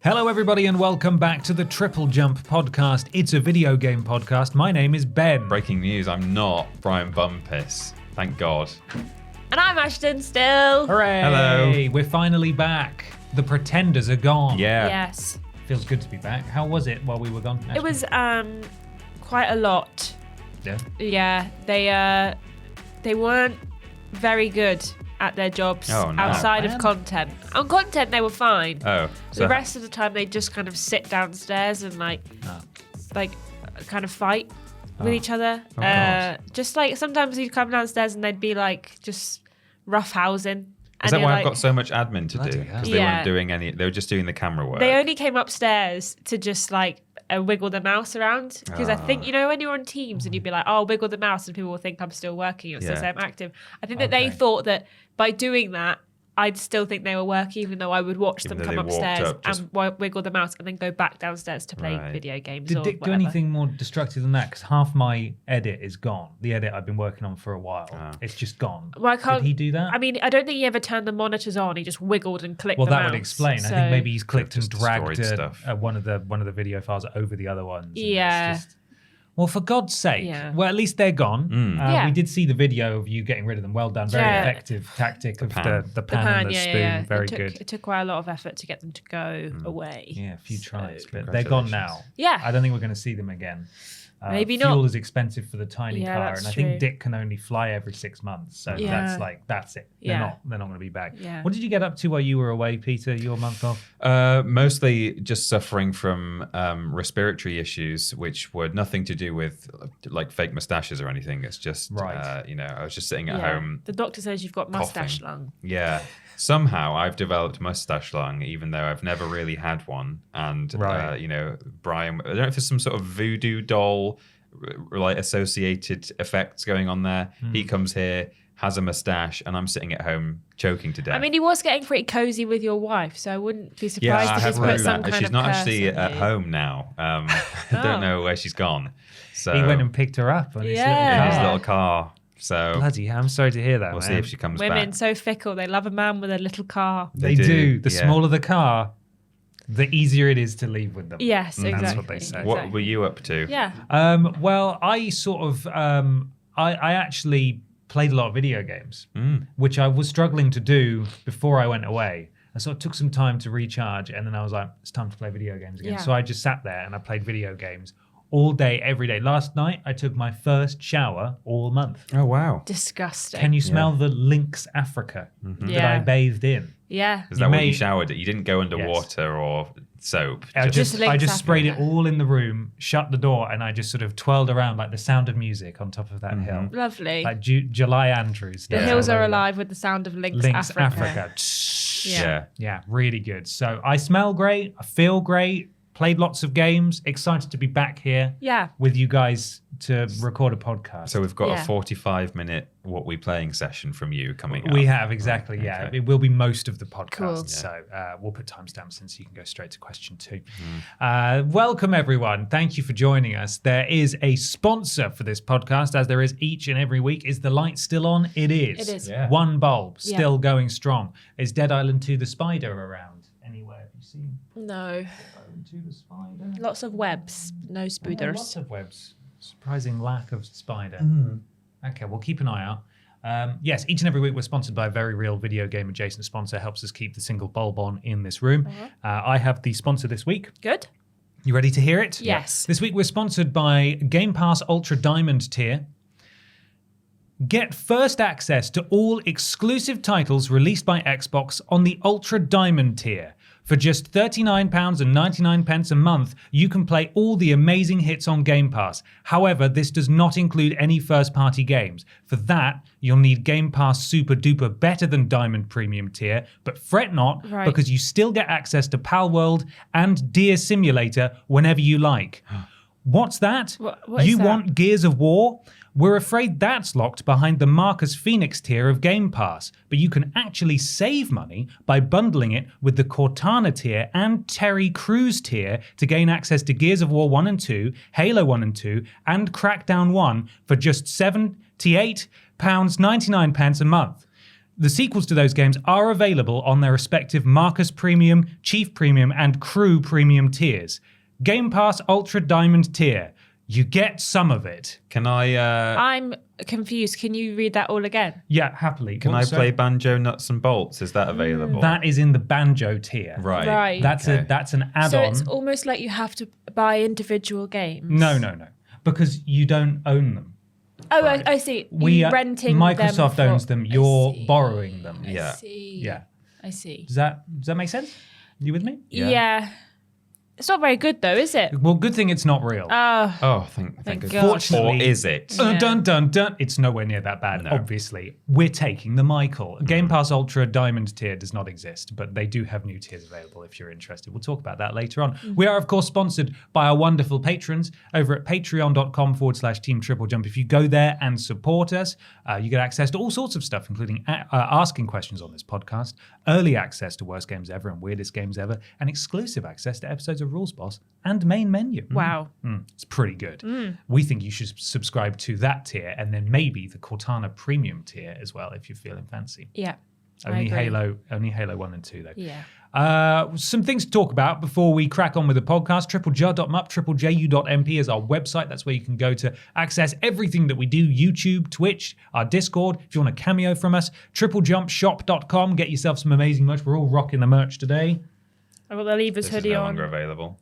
Hello, everybody, and welcome back to the TripleJump podcast. It's a video game podcast. My name is Ben. Breaking news, I'm not Brian Bumpus. Thank God. And I'm Ashton still. Hooray! Hello. We're finally back. The pretenders are gone. Yeah. Yes. Feels good to be back. How was it while we were gone? It was quite a lot. Yeah. Yeah, they weren't very good at their jobs outside of content. On content, they were fine. Oh. The rest of the time, they just kind of sit downstairs and kind of fight with each other. Just like sometimes you'd come downstairs and they'd be like just roughhousing. Is that why I've got so much admin to do? Because they weren't doing any. They were just doing the camera work. They only came upstairs to just like wiggle the mouse around, because I think, you know, when you're on Teams and you'd be like, oh, wiggle the mouse, and people will think I'm still working, it will still say I'm active. I think that they thought that by doing that, I'd still think they were working, even though I would watch them come upstairs and wiggle the mouse and then go back downstairs to play video games. Did Dick do anything more destructive than that? Because half my edit is gone. The edit I've been working on for a while. It's just gone. Well, Did he do that? I mean, I don't think he ever turned the monitors on. He just wiggled and clicked the mouse. Well, that would explain. So... I think maybe he's clicked and dragged one of the video files over the other ones. Yeah. Well, for God's sake. Yeah. Well, at least they're gone. Yeah. We did see the video of you getting rid of them. Well done. Very effective tactic of the pan and the spoon. Very good. It took quite a lot of effort to get them to go away. Yeah, a few tries. But they're gone now. Yeah. I don't think we're going to see them again. Maybe not. Fuel is expensive for the tiny car, and I think true. Dick can only fly every 6 months. So that's it. They're not going to be back. Yeah. What did you get up to while you were away, Peter, your month off? Mostly just suffering from respiratory issues, which were nothing to do with like fake mustaches or anything. It's just, I was just sitting at home. The doctor says you've got mustache lung. Yeah. Somehow I've developed mustache lung, even though I've never really had one. And, Brian, I don't know if there's some sort of voodoo doll like associated effects going on there. He comes here, has a mustache, and I'm sitting at home choking to death. I mean, he was getting pretty cozy with your wife, so I wouldn't be surprised if he's put some kind She's of not curse actually on at you. home now. I don't know where she's gone. So He went and picked her up on his little car. So bloody hell, I'm sorry to hear that. We'll see if she comes back. Women so fickle. They love a man with a little car. They do. The smaller the car, the easier it is to leave with them. Yes, exactly. That's what they say. What were you up to? Yeah. Well, I sort of, I actually played a lot of video games, which I was struggling to do before I went away. I sort of took some time to recharge, and then I was like, it's time to play video games again. Yeah. So I just sat there and I played video games all day, every day. Last night, I took my first shower all month. Oh, wow. Disgusting. Can you smell the Lynx Africa that I bathed in? Yeah. Is that when you showered it? You didn't go under water or soap? I just sprayed it Africa. all in the room, shut the door, and I just sort of twirled around like the Sound of Music on top of that hill. Lovely. Like July Andrews. The hills are alive with the sound of Lynx Africa. Yeah, really good. So I smell great. I feel great. Played lots of games. Excited to be back here with you guys to record a podcast. So we've got a 45-minute What We Playing session from you coming up. We have, exactly, Okay. It will be most of the podcast. Cool. So we'll put timestamps in so you can go straight to question 2. Welcome, everyone. Thank you for joining us. There is a sponsor for this podcast, as there is each and every week. Is the light still on? It is. It is. Yeah. One bulb, still going strong. Is Dead Island 2 the Spider around anywhere? Have you seen No. Dead Island 2 the Spider? Lots of webs, no spooders. Lots of webs. Surprising lack of spider. Okay, we'll keep an eye out. Yes, each and every week we're sponsored by a very real video game adjacent sponsor. Helps us keep the single bulb on in this room. I have the sponsor this week. Good. You ready to hear it? Yes. This week we're sponsored by Game Pass Ultra Diamond tier. Get first access to all exclusive titles released by Xbox on the Ultra Diamond tier. For just £39.99 a month, you can play all the amazing hits on Game Pass. However, this does not include any first-party games. For that, you'll need Game Pass Super Duper Better Than Diamond Premium tier, but fret not, because you still get access to Pal World and Deer Simulator whenever you like. What's that? What is you that? want Gears of War? We're afraid that's locked behind the Marcus Phoenix tier of Game Pass, but you can actually save money by bundling it with the Cortana tier and Terry Crews tier to gain access to Gears of War 1 and 2, Halo 1 and 2, and Crackdown 1 for just £78.99 a month. The sequels to those games are available on their respective Marcus Premium, Chief Premium, and Crew Premium tiers. Game Pass Ultra Diamond tier. You get some of it. Can I... I'm confused. Can you read that all again? Yeah, happily. Can I play Banjo Nuts and Bolts? Is that available? That is in the Banjo tier. Right. That's an add-on. So it's almost like you have to buy individual games. No. Because you don't own them. Oh, right. I see. You're renting Microsoft them owns them. You're borrowing them. Yeah. I see. Yeah. I see. Does that make sense? You with me? Yeah. It's not very good, though, is it? Well, good thing it's not real. Thank God. Fortunately, or is it? Dun. It's nowhere near that bad, obviously. We're taking the Michael. Game Pass Ultra Diamond tier does not exist, but they do have new tiers available if you're interested. We'll talk about that later on. We are, of course, sponsored by our wonderful patrons over at patreon.com/Team TripleJump. If you go there and support us, you get access to all sorts of stuff, including asking questions on this podcast, early access to Worst Games Ever and Weirdest Games Ever, and exclusive access to episodes of Rules Boss and Main Menu. Wow. It's pretty good. We think you should subscribe to that tier and then maybe the Cortana Premium tier as well if you're feeling fancy. Yeah. Only Halo 1 and 2 though. Yeah. Some things to talk about before we crack on with the podcast. TripleJ.mup, triplejU.mp is our website. That's where you can go to access everything that we do. YouTube, Twitch, our Discord. If you want a cameo from us, TripleJumpShop.com. Get yourself some amazing merch. We're all rocking the merch today. I've got the Levers This hoodie is no on. longer available.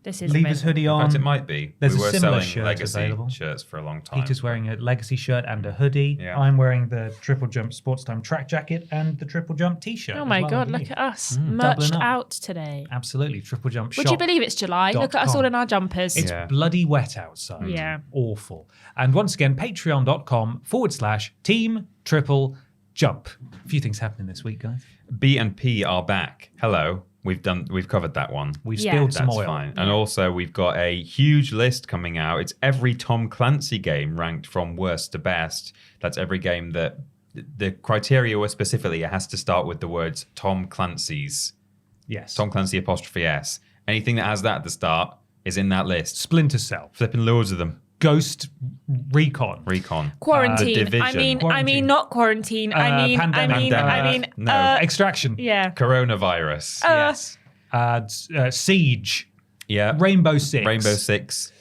This is Lever's hoodie In on. fact, it might be. There's we a were similar selling shirt legacy available. shirts for a long time. Peter's wearing a Legacy shirt and a hoodie. Yeah. I'm wearing the Triple Jump Sports Time track jacket and the Triple Jump t-shirt. Oh as my well, God, I look believe. at us. Doubling Merched up. out today. Absolutely. Triple Jump Shop. Would you believe it's July? Look at us all in our jumpers. It's Yeah. bloody wet outside. Yeah. Awful. And once again, patreon.com/Team Triple Jump. A few things happening this week, guys. B&P are back. Hello. We've covered that one. We've Yeah. spilled some That's oil. fine. And also, we've got a huge list coming out. It's every Tom Clancy game ranked from worst to best. That's every game that the criteria was specifically it has to start with the words Tom Clancy's. Yes. Tom Clancy apostrophe S. Anything that has that at the start is in that list. Splinter Cell. Flipping loads of them. Ghost Recon. Quarantine. The Division. I mean, Quarantine. not quarantine. Pandemic. Extraction. Yeah. Coronavirus. Yes. Siege. Yeah. Rainbow Six.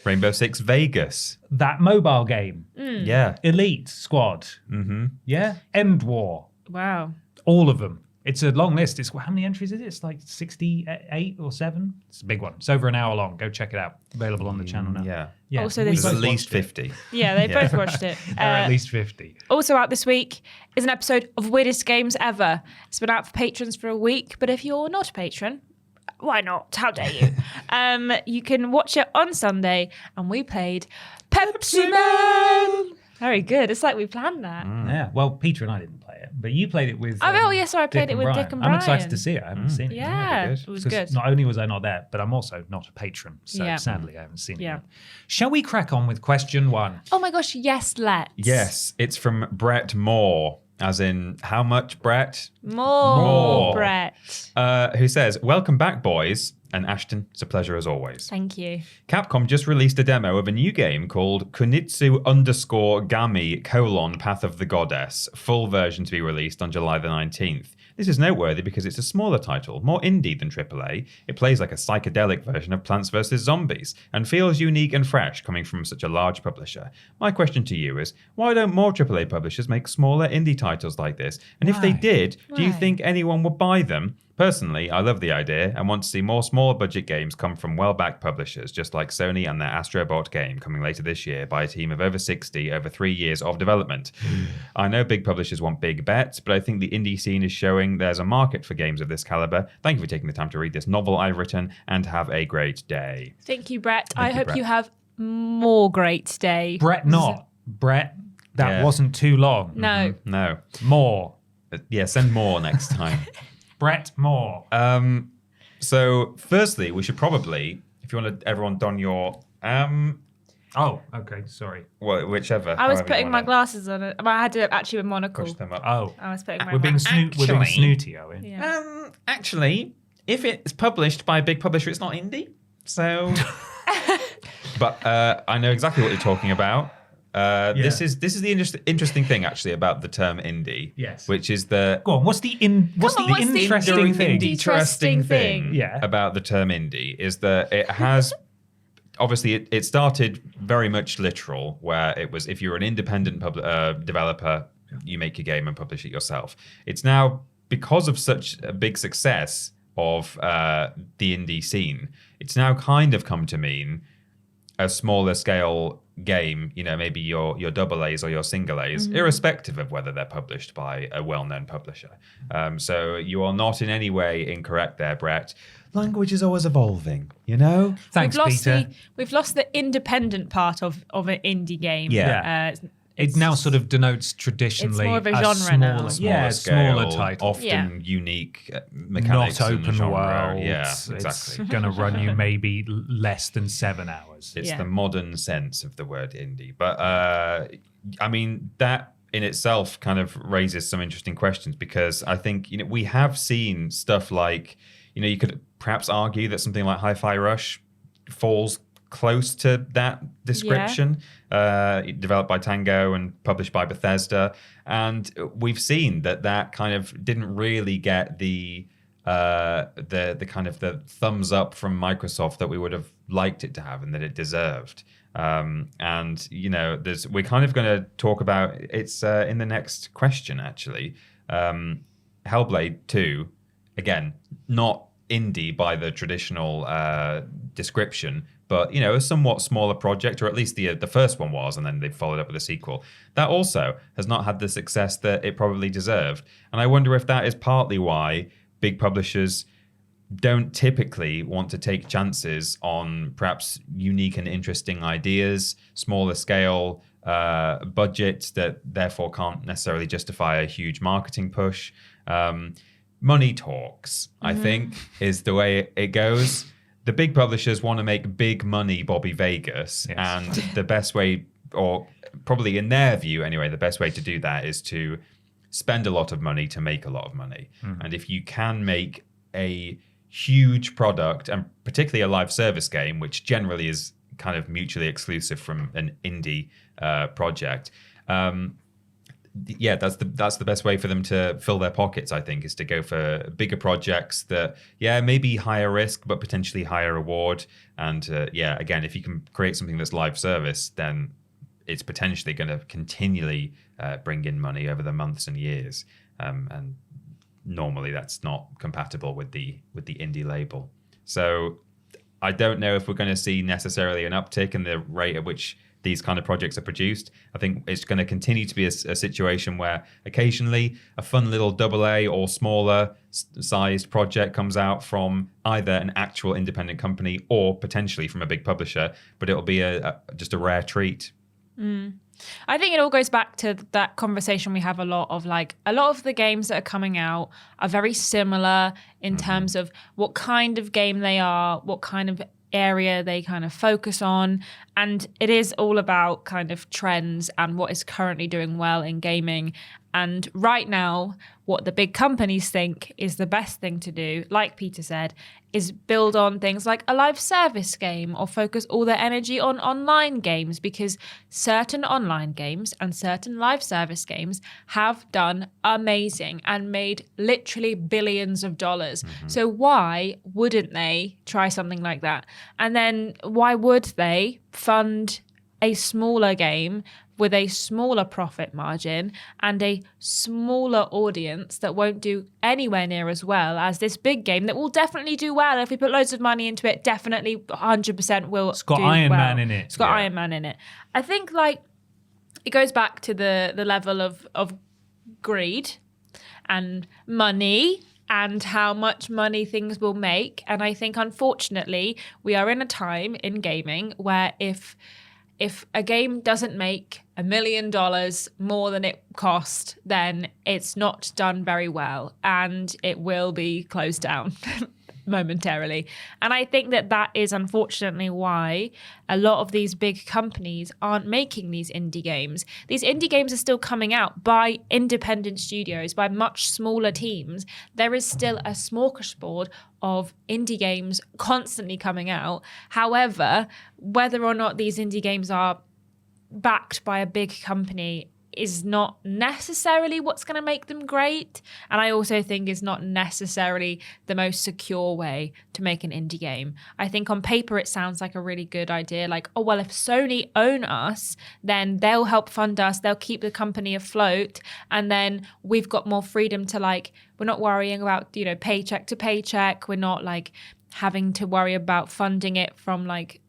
Rainbow Six Vegas. That mobile game. Yeah. Elite Squad. Mm-hmm. Yeah. End War. Wow. All of them. It's a long list. It's how many entries is it? It's like 68 or 7. It's a big one. It's over an hour long. Go check it out. Available on the channel now. Yeah. Yeah. Also, we this- There's both at least watched it. 50. Yeah, they both watched it. There are at least 50. Also out this week is an episode of Weirdest Games Ever. It's been out for patrons for a week, but if you're not a patron, why not? How dare you? You can watch it on Sunday, and we played Pepsi Man. Very good. It's like we planned that. Yeah. Well, Peter and I didn't play it, but you played it with. Oh, yeah, sorry, I played it with Dick and I'm excited Brian. to see it. I haven't seen it. Yeah, good. it was 'Cause good. not only was I not there, but I'm also not a patron. So Yeah. sadly, I haven't seen it Yeah. yet. Shall we crack on with question 1? Oh my gosh, yes, let's. Yes, it's from Brett Moore, as in how much, Brett? More, Brett. Who says, "Welcome back, boys." And Ashton, it's a pleasure as always. Thank you. Capcom just released a demo of a new game called Kunitsu_Gami: Path of the Goddess, full version to be released on July the 19th. This is noteworthy because it's a smaller title, more indie than AAA. It plays like a psychedelic version of Plants vs. Zombies and feels unique and fresh coming from such a large publisher. My question to you is, why don't more AAA publishers make smaller indie titles like this? And if they Why? did, do you Why? think anyone would buy them? Personally, I love the idea and want to see more smaller budget games come from well-backed publishers, just like Sony and their Astrobot game coming later this year by a team of over 60 over 3 years of development. I know big publishers want big bets, but I think the indie scene is showing there's a market for games of this caliber. Thank you for taking the time to read this novel I've written, and have a great day. Thank you, Brett. Thank I you, hope Brett. you have more great day. Brett, not. Brett, that Yeah. wasn't too long. No. No. More. Yeah, send more next time. Brett Moore. So, firstly, we should probably, if you want to, everyone don your, Oh, okay. Sorry. whichever. I was however you putting my wanna glasses on. I had to actually with monocle. push them up. Oh. I was putting my We're being, glasses. we're being Actually- snooty, are we? Yeah. Actually, if it's published by a big publisher, it's not indie. So, but I know exactly what you're talking about. This is the interesting thing actually about the term indie. Yes. Which is the Go on. What's the interesting thing? Interesting thing Yeah. about the term indie is that it has obviously it started very much literal, where it was if you're an independent developer, you make your game and publish it yourself. It's now, because of such a big success of the indie scene, it's now kind of come to mean a smaller scale game, maybe your AAs or your single A's, irrespective of whether they're published by a well-known publisher. So you are not in any way incorrect there, Brett. Language is always evolving, Thanks, Peter. We've lost the independent part of an indie game. Yeah. It now sort of denotes traditionally it's more of a genre now. Smaller smaller title. Often unique mechanics. Not open and genre. world. Yeah, It's exactly. going to run you maybe less than 7 hours. It's the modern sense of the word indie. But that in itself kind of raises some interesting questions, because I think we have seen stuff like, you could perhaps argue that something like Hi-Fi Rush falls close to that description, developed by Tango and published by Bethesda, and we've seen that kind of didn't really get the kind of the thumbs up from Microsoft that we would have liked it to have and that it deserved. We're kind of going to talk about it's in the next question actually. Hellblade 2, again, not indie by the traditional description, but a somewhat smaller project, or at least the first one was, and then they followed up with a sequel. That also has not had the success that it probably deserved. And I wonder if that is partly why big publishers don't typically want to take chances on perhaps unique and interesting ideas, smaller scale budgets that therefore can't necessarily justify a huge marketing push. Money talks, I think, is the way it goes. The big publishers want to make big money Bobby Vegas, and the best way, or probably in their view anyway, the best way to do that is to spend a lot of money to make a lot of money. And if you can make a huge product, and particularly a live service game, which generally is kind of mutually exclusive from an indie project, that's the best way for them to fill their pockets, I think, is to go for bigger projects that, maybe higher risk, but potentially higher reward. And again, if you can create something that's live service, then it's potentially going to continually bring in money over the months and years. And normally that's not compatible with the indie label. So I don't know if we're going to see necessarily an uptick in the rate at which these kind of projects are produced. I think it's going to continue to be a situation where occasionally a fun little AA or smaller sized project comes out from either an actual independent company or potentially from a big publisher, but it'll be just a rare treat. I think it all goes back to that conversation we have a lot of the games that are coming out are very similar in terms of what kind of game they are, what kind of area they kind of focus on, and it is all about kind of trends and what is currently doing well in gaming. And right now, what the big companies think is the best thing to do, like Peter said, is build on things like a live service game or focus all their energy on online games, because certain online games and certain live service games have done amazing and made literally billions of dollars. So why wouldn't they try something like that? And then why would they fund a smaller game with a smaller profit margin and a smaller audience that won't do anywhere near as well as this big game that will definitely do well if we put loads of money into it? Definitely 100% will. It's got Iron Man in it. It's got Iron Man in it. I think it goes back to the level of greed and money and how much money things will make. And I think, unfortunately, we are in a time in gaming where if a game doesn't make $1 million more than it cost, then it's not done very well and it will be closed down momentarily. And I think that is unfortunately why a lot of these big companies aren't making these indie games. These indie games are still coming out by independent studios, by much smaller teams. There is still a smorgasbord of indie games constantly coming out. However, whether or not these indie games are backed by a big company is not necessarily what's going to make them great. And I also think is not necessarily the most secure way to make an indie game. I think on paper, it sounds like a really good idea. Like, oh, well, if Sony own us, then they'll help fund us. They'll keep the company afloat. And then we've got more freedom to like, we're not worrying about, you know, paycheck to paycheck. We're not like having to worry about funding it from like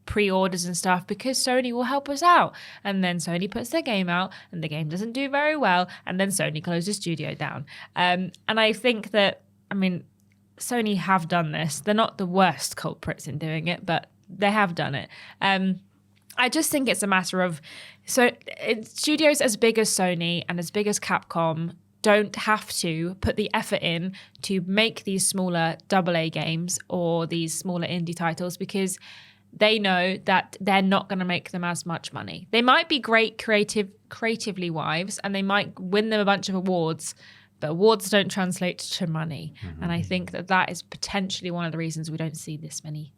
pre-orders and stuff because Sony will help us out. And then Sony puts their game out and the game doesn't do very well, and then Sony closes the studio down. And I think that, I mean, Sony have done this. They're not the worst culprits in doing it, but they have done it. I just think it's a matter of, studios as big as Sony and as big as Capcom don't have to put the effort in to make these smaller AA games or these smaller indie titles because they know that they're not going to make them as much money. They might be great creatively wise, and they might win them a bunch of awards, but awards don't translate to money. Mm-hmm. And I think that is potentially one of the reasons we don't see this many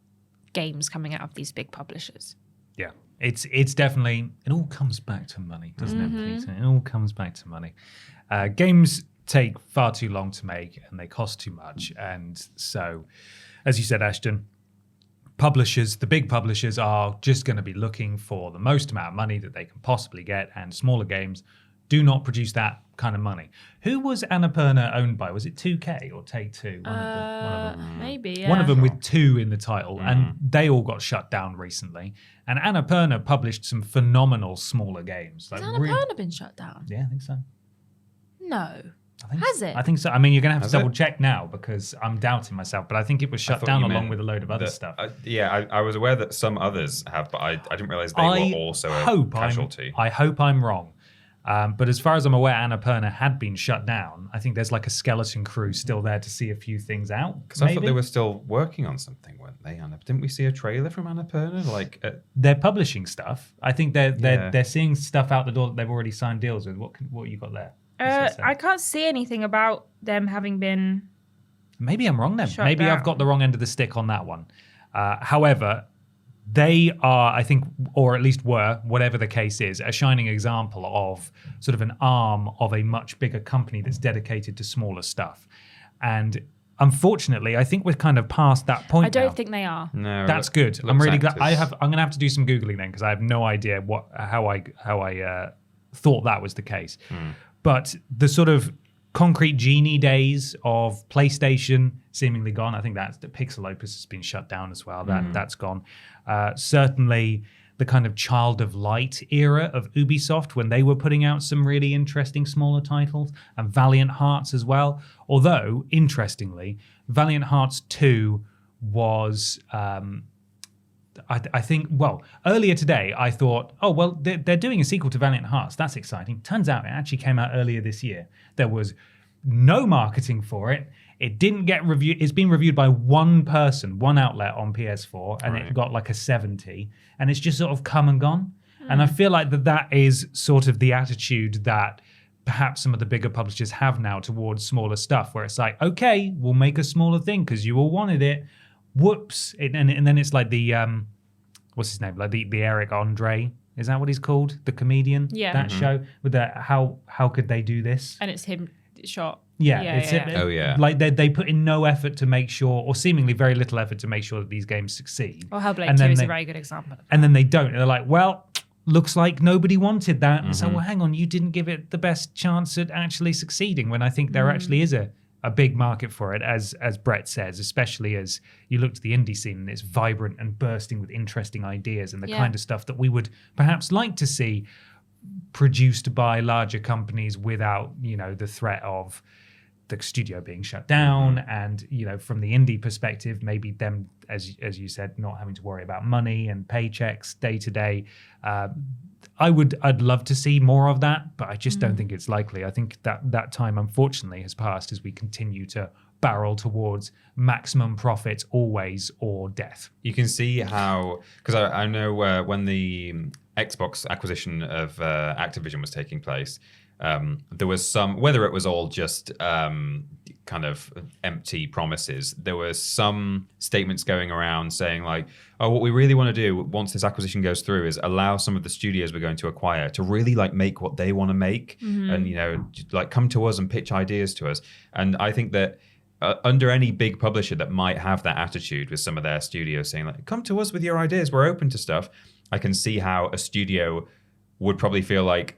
games coming out of these big publishers. Yeah, it's definitely, it all comes back to money, doesn't it, Peter? It all comes back to money. Games take far too long to make, and they cost too much. And so, as you said, Ashton, publishers, the big publishers, are just going to be looking for the most amount of money that they can possibly get, and smaller games do not produce that kind of money. Who was Annapurna owned by? Was it 2K or Take-Two? One of them. Maybe, yeah. One of them with 2 in the title, and they all got shut down recently. And Annapurna published some phenomenal smaller games. Has Annapurna been shut down? Yeah, I think so. No. Has it? I think so. I mean, you're going to have to double check now because I'm doubting myself, but I think it was shut down along with a load of other stuff. I was aware that some others have, but I didn't realize they were also a casualty. I hope I'm wrong. But as far as I'm aware, Annapurna had been shut down. I think there's like a skeleton crew still there to see a few things out. Because I thought they were still working on something, weren't they? Didn't we see a trailer from Annapurna? They're publishing stuff. I think they're seeing stuff out the door that they've already signed deals with. What you got there? I can't see anything about them having been. Maybe I'm wrong then. Maybe I've got the wrong end of the stick on that one. However, they are, I think, or at least were, whatever the case is, a shining example of sort of an arm of a much bigger company that's dedicated to smaller stuff. And unfortunately, I think we're kind of past that point. I don't think they are. No, that's good. I'm really glad. I'm going to have to do some Googling then because I have no idea how I thought that was the case. But the sort of concrete genie days of PlayStation seemingly gone. I think that's the Pixel Opus has been shut down as well. That's gone. Certainly the kind of Child of Light era of Ubisoft when they were putting out some really interesting smaller titles, and Valiant Hearts as well. Although, interestingly, Valiant Hearts 2 was... I think, well, earlier today, I thought, oh, well, they're doing a sequel to Valiant Hearts. That's exciting. Turns out it actually came out earlier this year. There was no marketing for it. It didn't get reviewed. It's been reviewed by one person, one outlet on PS4, and it got like a 70. And it's just sort of come and gone. And I feel like that is sort of the attitude that perhaps some of the bigger publishers have now towards smaller stuff, where it's like, okay, we'll make a smaller thing because you all wanted it. Whoops. And then it's like the, what's his name? Like the Eric Andre. Is that what he's called? The comedian? Yeah. That show? With the, how could they do this? And it's him shot. Yeah. Oh, yeah. Like they put in no effort to make sure, or seemingly very little effort to make sure that these games succeed. Well, Hellblade 2 is a very good example of that. And then they don't. They're like, well, looks like nobody wanted that. And so, well, hang on, you didn't give it the best chance at actually succeeding when I think there actually is a big market for it, as Brett says, especially as you look to the indie scene and it's vibrant and bursting with interesting ideas and the kind of stuff that we would perhaps like to see produced by larger companies without, the threat of the studio being shut down and, from the indie perspective, maybe them, as you said, not having to worry about money and paychecks day to day. I'd love to see more of that, but I just don't think it's likely. I think that time, unfortunately, has passed as we continue to barrel towards maximum profits always or death. You can see how, because I know when the Xbox acquisition of Activision was taking place, there was some, whether it was all just kind of empty promises. There were some statements going around saying like, oh, what we really want to do once this acquisition goes through is allow some of the studios we're going to acquire to really like make what they want to make, and like come to us and pitch ideas to us. And I think that under any big publisher that might have that attitude with some of their studios saying like, come to us with your ideas, we're open to stuff, I can see how a studio would probably feel like,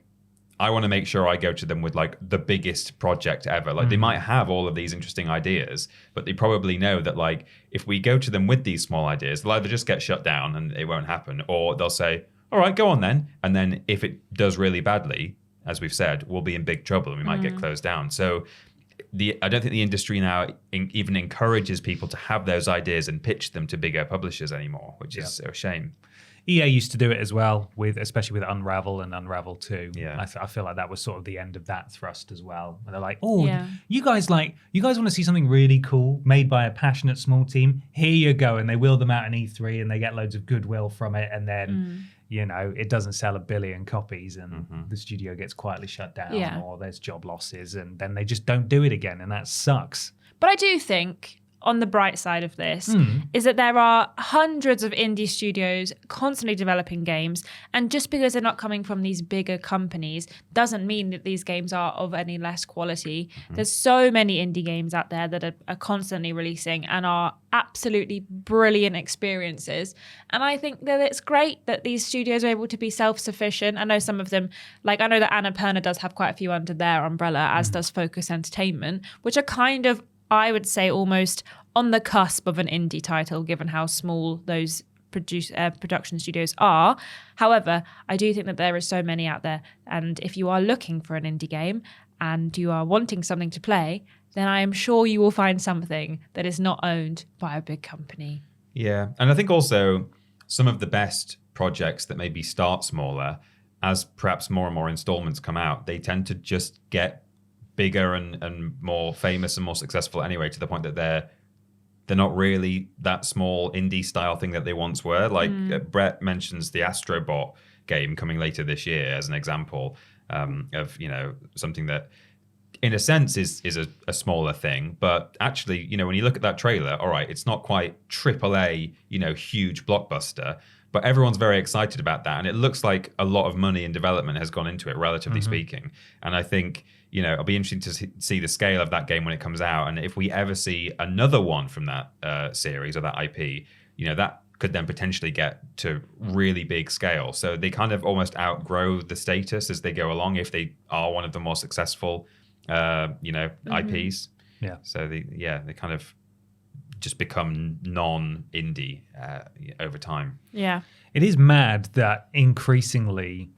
I want to make sure I go to them with like the biggest project ever. Like they might have all of these interesting ideas, but they probably know that like if we go to them with these small ideas, they'll either just get shut down and it won't happen, or they'll say, all right, go on then. And then if it does really badly, as we've said, we'll be in big trouble and we might get closed down. So I don't think the industry now even encourages people to have those ideas and pitch them to bigger publishers anymore, which is a shame. EA used to do it as well, especially with Unravel and Unravel 2. Yeah. I feel like that was sort of the end of that thrust as well. And they're like, you guys want to see something really cool made by a passionate small team? Here you go. And they wheel them out in E3 and they get loads of goodwill from it. And then, it doesn't sell 1 billion copies and the studio gets quietly shut down or there's job losses and then they just don't do it again. And that sucks. But I do think on the bright side of this is that there are hundreds of indie studios constantly developing games, and just because they're not coming from these bigger companies doesn't mean that these games are of any less quality. There's so many indie games out there that are constantly releasing and are absolutely brilliant experiences, and I think that it's great that these studios are able to be self-sufficient. I know some of them, like I know that Annapurna does have quite a few under their umbrella, as does Focus Entertainment, which are kind of, I would say, almost on the cusp of an indie title, given how small those production studios are. However, I do think that there are so many out there. And if you are looking for an indie game and you are wanting something to play, then I am sure you will find something that is not owned by a big company. Yeah. And I think also some of the best projects that maybe start smaller, as perhaps more and more installments come out, they tend to just get bigger and more famous and more successful anyway, to the point that they're not really that small indie style thing that they once were. Like Brett mentions the Astrobot game coming later this year as an example of something that in a sense is a smaller thing, but actually when you look at that trailer, all right, it's not quite AAA huge blockbuster, but everyone's very excited about that, and it looks like a lot of money and development has gone into it, relatively speaking. And I think it'll be interesting to see the scale of that game when it comes out, and if we ever see another one from that series or that IP, that could then potentially get to really big scale. So they kind of almost outgrow the status as they go along if they are one of the more successful, IPs. Yeah. So they kind of just become non-indie over time. Yeah. It is mad that increasingly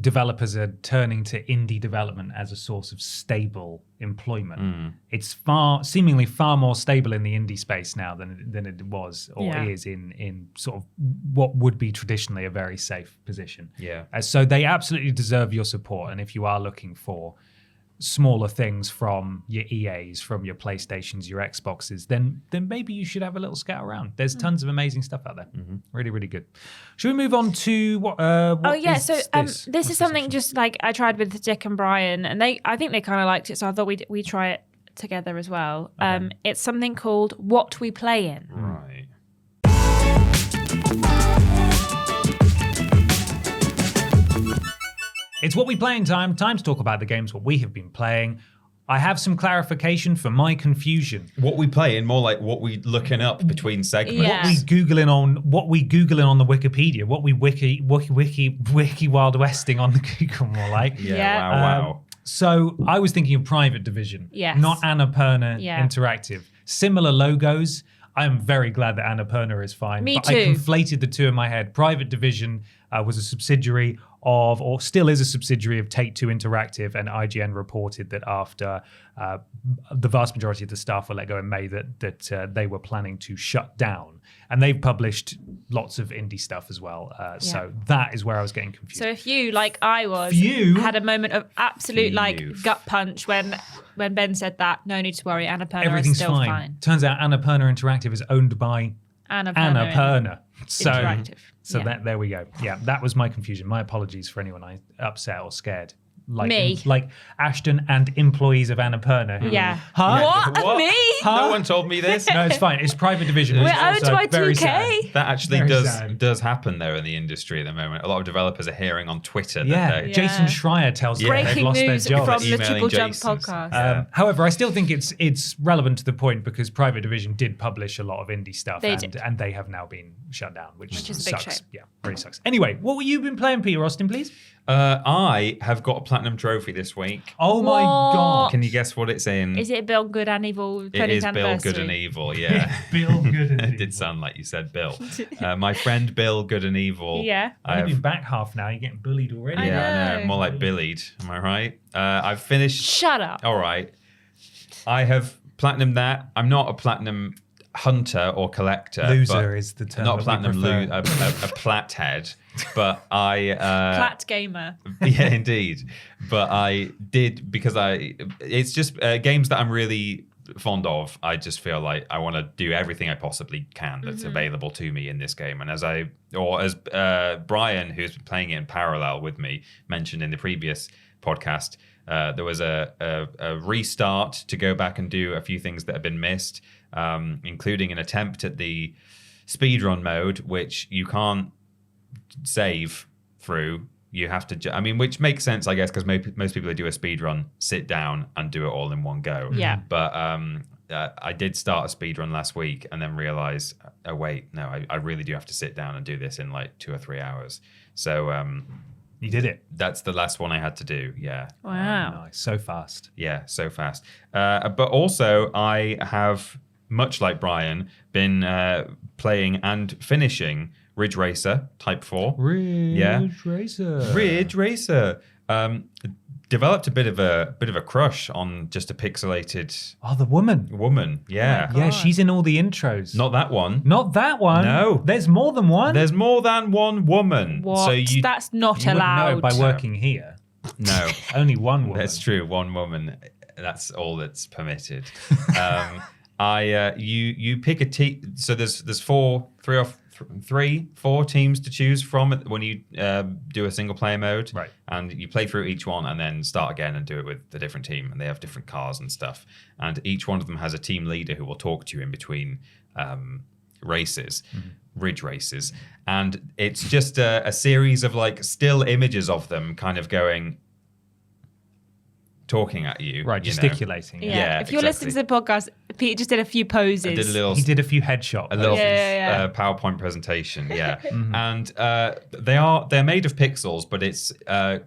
developers are turning to indie development as a source of stable employment. It's seemingly far more stable in the indie space now than it was or is in sort of what would be traditionally a very safe position. Yeah. So they absolutely deserve your support. And if you are looking for smaller things from your EAs, from your PlayStations, your Xboxes, then maybe you should have a little scout around. There's tons of amazing stuff out there. Really, really good. Should we move on to what this is something just like I tried with Dick and Brian, and I think they kind of liked it, so I thought we try it together as well. Okay. It's something called What We Playin. Right. It's What We Playin time. Time to talk about the games what we have been playing. I have some clarification for my confusion. What we playing, more like what we looking up between segments. Yeah. What we googling on the Wikipedia. What we wiki Wild Westing on the Google, more like. Wow. So I was thinking of Private Division, not Annapurna Interactive. Similar logos. I am very glad that Annapurna is fine. Me but too. I conflated the two in my head. Private Division was a subsidiary of, or still is a subsidiary of, Take-Two Interactive, and IGN reported that after the vast majority of the staff were let go in May, that they were planning to shut down. And they've published lots of indie stuff as well. So that is where I was getting confused. So if you, like I was, had a moment of absolute gut punch when Ben said that, no need to worry, Annapurna is still fine. Turns out Annapurna Interactive is owned by Annapurna. Interactive. So there we go. Yeah, that was my confusion. My apologies for anyone I upset or scared. like Ashton and employees of Annapurna. Who, What? Me? No one told me this. No, it's fine. It's Private Division. We're owned by 2K. Sad. That actually Very does happen there in the industry at the moment. A lot of developers are hearing on Twitter Yeah, that they Jason Schreier tells them they've Breaking lost their news jobs. from the Emailing TripleJump Jason's. podcast. However, I still think it's relevant to the point because Private Division did publish a lot of indie stuff, and they have now been shut down, which is a big sucks. shame. Yeah, really sucks. Anyway, what have you been playing, Peter Austin, please? I have got a platinum trophy this week. Oh my god! Can you guess what it's in? Is it Bill Good and Evil 20th It is anniversary? Bill Good and Evil, yeah. Bill Good and It Evil. did sound like you said Bill. My friend Bill Good and Evil. Yeah. I've been back half now. You're getting bullied already. I know. More like billied. Am I right? I've finished. Shut up. All right. I have platinumed that. I'm not a platinum hunter or collector. Loser is the term. Not a that we platinum prefer. a plathead. But I Plat gamer. yeah, indeed. But I did because it's just games that I'm really fond of. I just feel like I want to do everything I possibly can that's available to me in this game. And as Brian, who's been playing it in parallel with me, mentioned in the previous podcast, there was a restart to go back and do a few things that have been missed, including an attempt at the speedrun mode, which you can't save through. You have to, which makes sense, I guess, because most people who do a speedrun sit down and do it all in one go. Yeah. But I did start a speedrun last week and then realize, oh, wait, no, I really do have to sit down and do this in like 2 or 3 hours. So you did it. that's the last one I had to do. Yeah. Wow. Nice. So fast. Yeah, so fast. But also, I have, much like Brian, been playing and finishing Ridge Racer Type 4. Ridge Racer. Ridge Racer. Developed a bit of a crush on just a pixelated Oh, the woman. woman. Yeah. Oh my Yeah, God. she's in all the intros. Not that one. Not that one. No. There's more than one. There's more than one woman. What? So That's not you wouldn't know allowed. it by working here. no. Only one woman. That's true. One woman. That's all that's permitted. You pick a team. So there's four teams to choose from when you do a single player mode. Right. And you play through each one and then start again and do it with a different team. And they have different cars and stuff. And each one of them has a team leader who will talk to you in between races. Ridge races. And it's just a series of like still images of them kind of talking at you. Right, you know. gesticulating. Yeah, If you're listening to exactly. the podcast, Pete just did a few poses. I did a little He did a few headshots. PowerPoint presentation, yeah. And they're made of pixels, but it's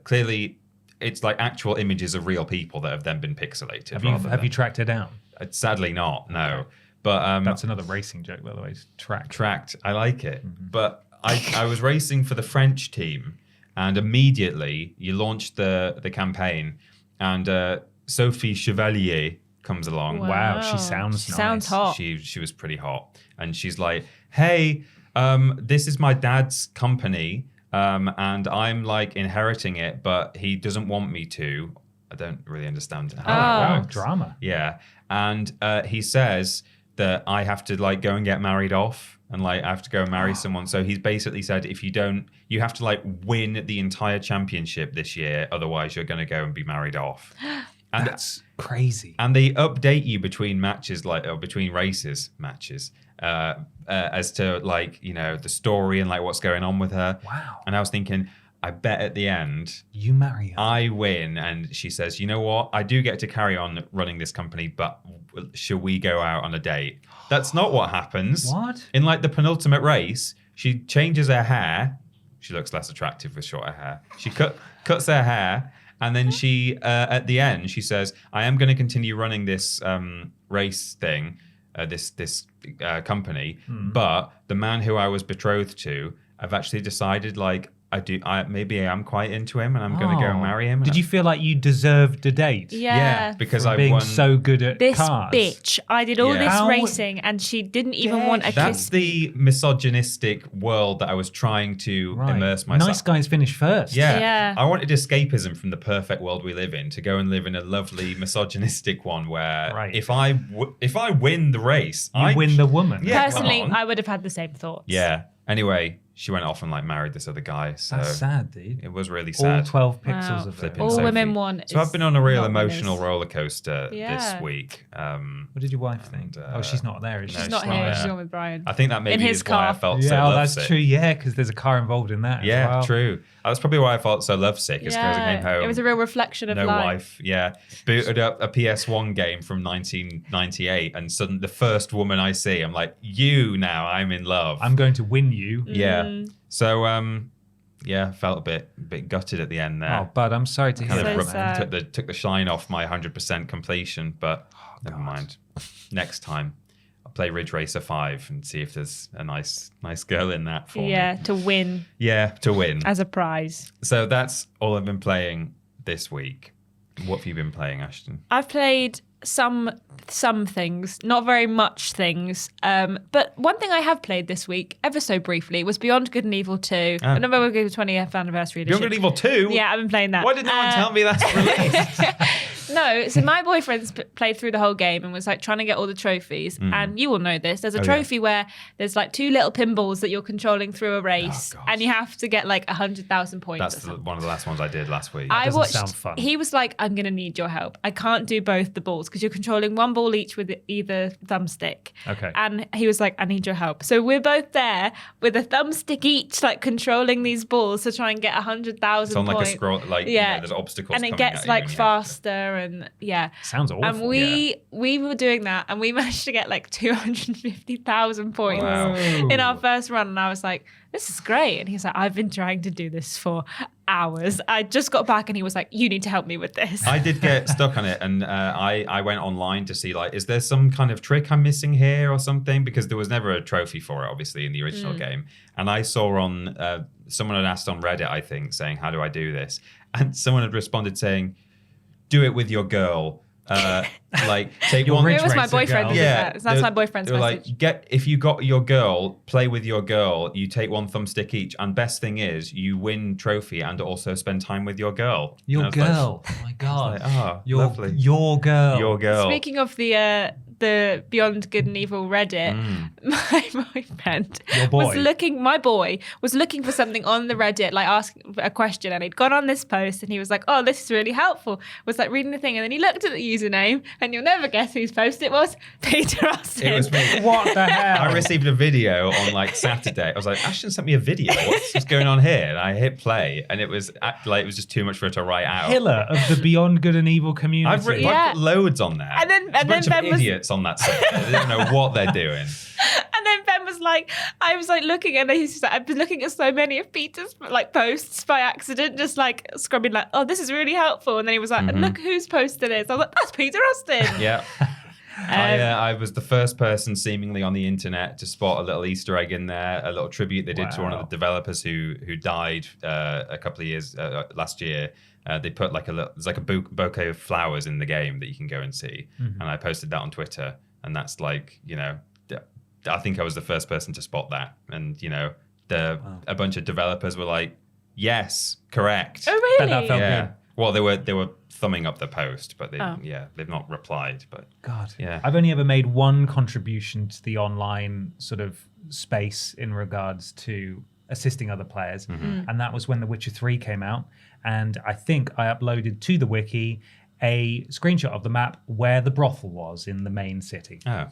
clearly it's like actual images of real people that have then been pixelated. Have you tracked her down? Sadly not, no. But That's another racing joke, by the way. It's tracked. I like it. But I was racing for the French team, and immediately you launched the campaign, and Sophie Chevalier comes along. Wow, she sounds She nice. sounds hot. She was pretty hot, and she's like, "Hey, this is my dad's company, and I'm like inheriting it, but he doesn't want me to. I don't really understand how that Wow, works. drama. Yeah, and he says that I have to like go and get married off, and like I have to go and marry someone. So he's basically said if you don't, you have to like win the entire championship this year, otherwise you're going to go and be married off. And That's crazy. and they update you between matches, like or between matches, as to like the story and like what's going on with her. Wow. And I was thinking, I bet at the end You marry her. I win, and she says, "You know what? I do get to carry on running this company, but shall we go out on a date?" That's not what happens. What? In like the penultimate race, she changes her hair. She looks less attractive with shorter hair. She cuts her hair, and then she at the end she says, "I am going to continue running this race thing, this company, but the man who I was betrothed to, I've actually decided like." Maybe I am quite into him, and I'm going to go and marry him. Did you feel like you deserved a date? Yeah. because For I being won. so good at This cars. bitch. I did all Yeah. this How racing and she didn't even want a That's kiss. the misogynistic world that I was trying to Right. immerse myself. Nice guys finish first. Yeah. Yeah. I wanted escapism from the perfect world we live in to go and live in a lovely misogynistic one where Right. if I win the race, You I win the woman. Yeah, come Personally, on. I would have had the same thoughts. Yeah. Anyway, she went off and like married this other guy. So That's sad, dude. it was really sad. All 12 pixels Wow. of Flipping it. All Sophie. women want. So I've been on a real not emotional winners. roller coaster this Yeah. week. What did your wife think? She's not there, is she? no, She's not she's here. not She's there. gone with Brian. I think that maybe his is why I car. felt Yeah, so that's lovesick. true. Yeah, because there's a car involved in that. Yeah, as well. true. That's probably why I felt so lovesick. Is because I came home. It was a real reflection of no life. wife. Yeah, booted up a PS1 game from 1998, and suddenly the first woman I see, I'm like, you now. I'm in love. I'm going to win you. Yeah. So yeah, felt a bit gutted at the end there. Oh, bud, I'm sorry to hear Kind that. of So man. sad. took the shine off my 100% completion, but never mind. Next time, I'll play Ridge Racer 5 and see if there's a nice girl in that for me. Yeah, to win Yeah, to win. as a prize. So that's all I've been playing this week. What have you been playing, Ashton? I've played some things, not very much things. But one thing I have played this week, ever so briefly, was Beyond Good and Evil 2. Ah. I remember we gave the 20th anniversary edition. Beyond Good and Evil 2? Yeah, I've been playing that. Why did no one tell me that's released? No, so my boyfriend's played through the whole game and was like trying to get all the trophies. And you will know this. There's a trophy where there's like 2 little pinballs that you're controlling through a race, gosh. and you have to get like 100,000 points. That's or something. one of the last ones I did last week. I doesn't watched. sound fun. He was like, "I'm gonna need your help. I can't do both the balls because you're controlling one ball each with either thumbstick." Okay. And he was like, "I need your help." So we're both there with a thumbstick each, like controlling these balls to try and get 100,000 it's on like points. a scroll, like Yeah. there's obstacles, And it coming gets at you like and you have to- faster and yeah. Sounds awful. And we were doing that, and we managed to get like 250,000 points Wow. in our first run. And I was like, "This is great." And he's like, "I've been trying to do this for hours. I just got back," and he was like, "You need to help me with this." I did get stuck on it, and I went online to see like, is there some kind of trick I'm missing here or something? Because there was never a trophy for it, obviously, in the original game. And I saw on someone had asked on Reddit, I think, saying, "How do I do this?" And someone had responded saying, "Do it with your girl." Like take Your one. Ridge It was my Racer boyfriend. girl. Did Yeah, that. That's my boyfriend's they were message. like, if you got your girl, play with your girl. You take one thumbstick each, and best thing is you win trophy and also spend time with your girl. And I Your was like- girl. Oh my god. oh, your, lovely. Your girl. Your girl. Speaking of the Beyond Good and Evil Reddit, my boyfriend Your boy. my boy was looking for something on the Reddit, like asking a question, and he'd gone on this post and he was like, "Oh, this is really helpful." Was like reading the thing, and then he looked at the username, and you'll never guess whose post it was. Peter Austin. It was me. What the hell? I received a video on like Saturday. I was like, Ashton sent me a video. What's going on here? And I hit play, and it was just too much for her to write out. Pillar of the Beyond Good and Evil community. I've written Yeah. I've put loads on there. And then- There's and a bunch then of Ben was- idiots on that site. They don't know what they're doing. And then Ben was like, I was like looking, and he's just like, I've been looking at so many of Peter's like posts by accident, just like scrubbing like, "Oh, this is really helpful." And then he was like, "And look whose post it is." I was like, "That's Peter Austin." Yeah. I was the first person seemingly on the internet to spot a little Easter egg in there, a little tribute they did to one of the developers who died a couple of years last year. They put like there's like a bouquet of flowers in the game that you can go and see, and I posted that on Twitter, and that's like, you know, I think I was the first person to spot that, and you know, a bunch of developers were like, "Yes, correct." Oh, really? Bet that felt Yeah. good. Well, they were thumbing up the post, but they've not replied. But God. yeah, I've only ever made one contribution to the online sort of space in regards to assisting other players. And that was when The Witcher 3 came out. And I think I uploaded to the wiki a screenshot of the map where the brothel was in the main city. oh.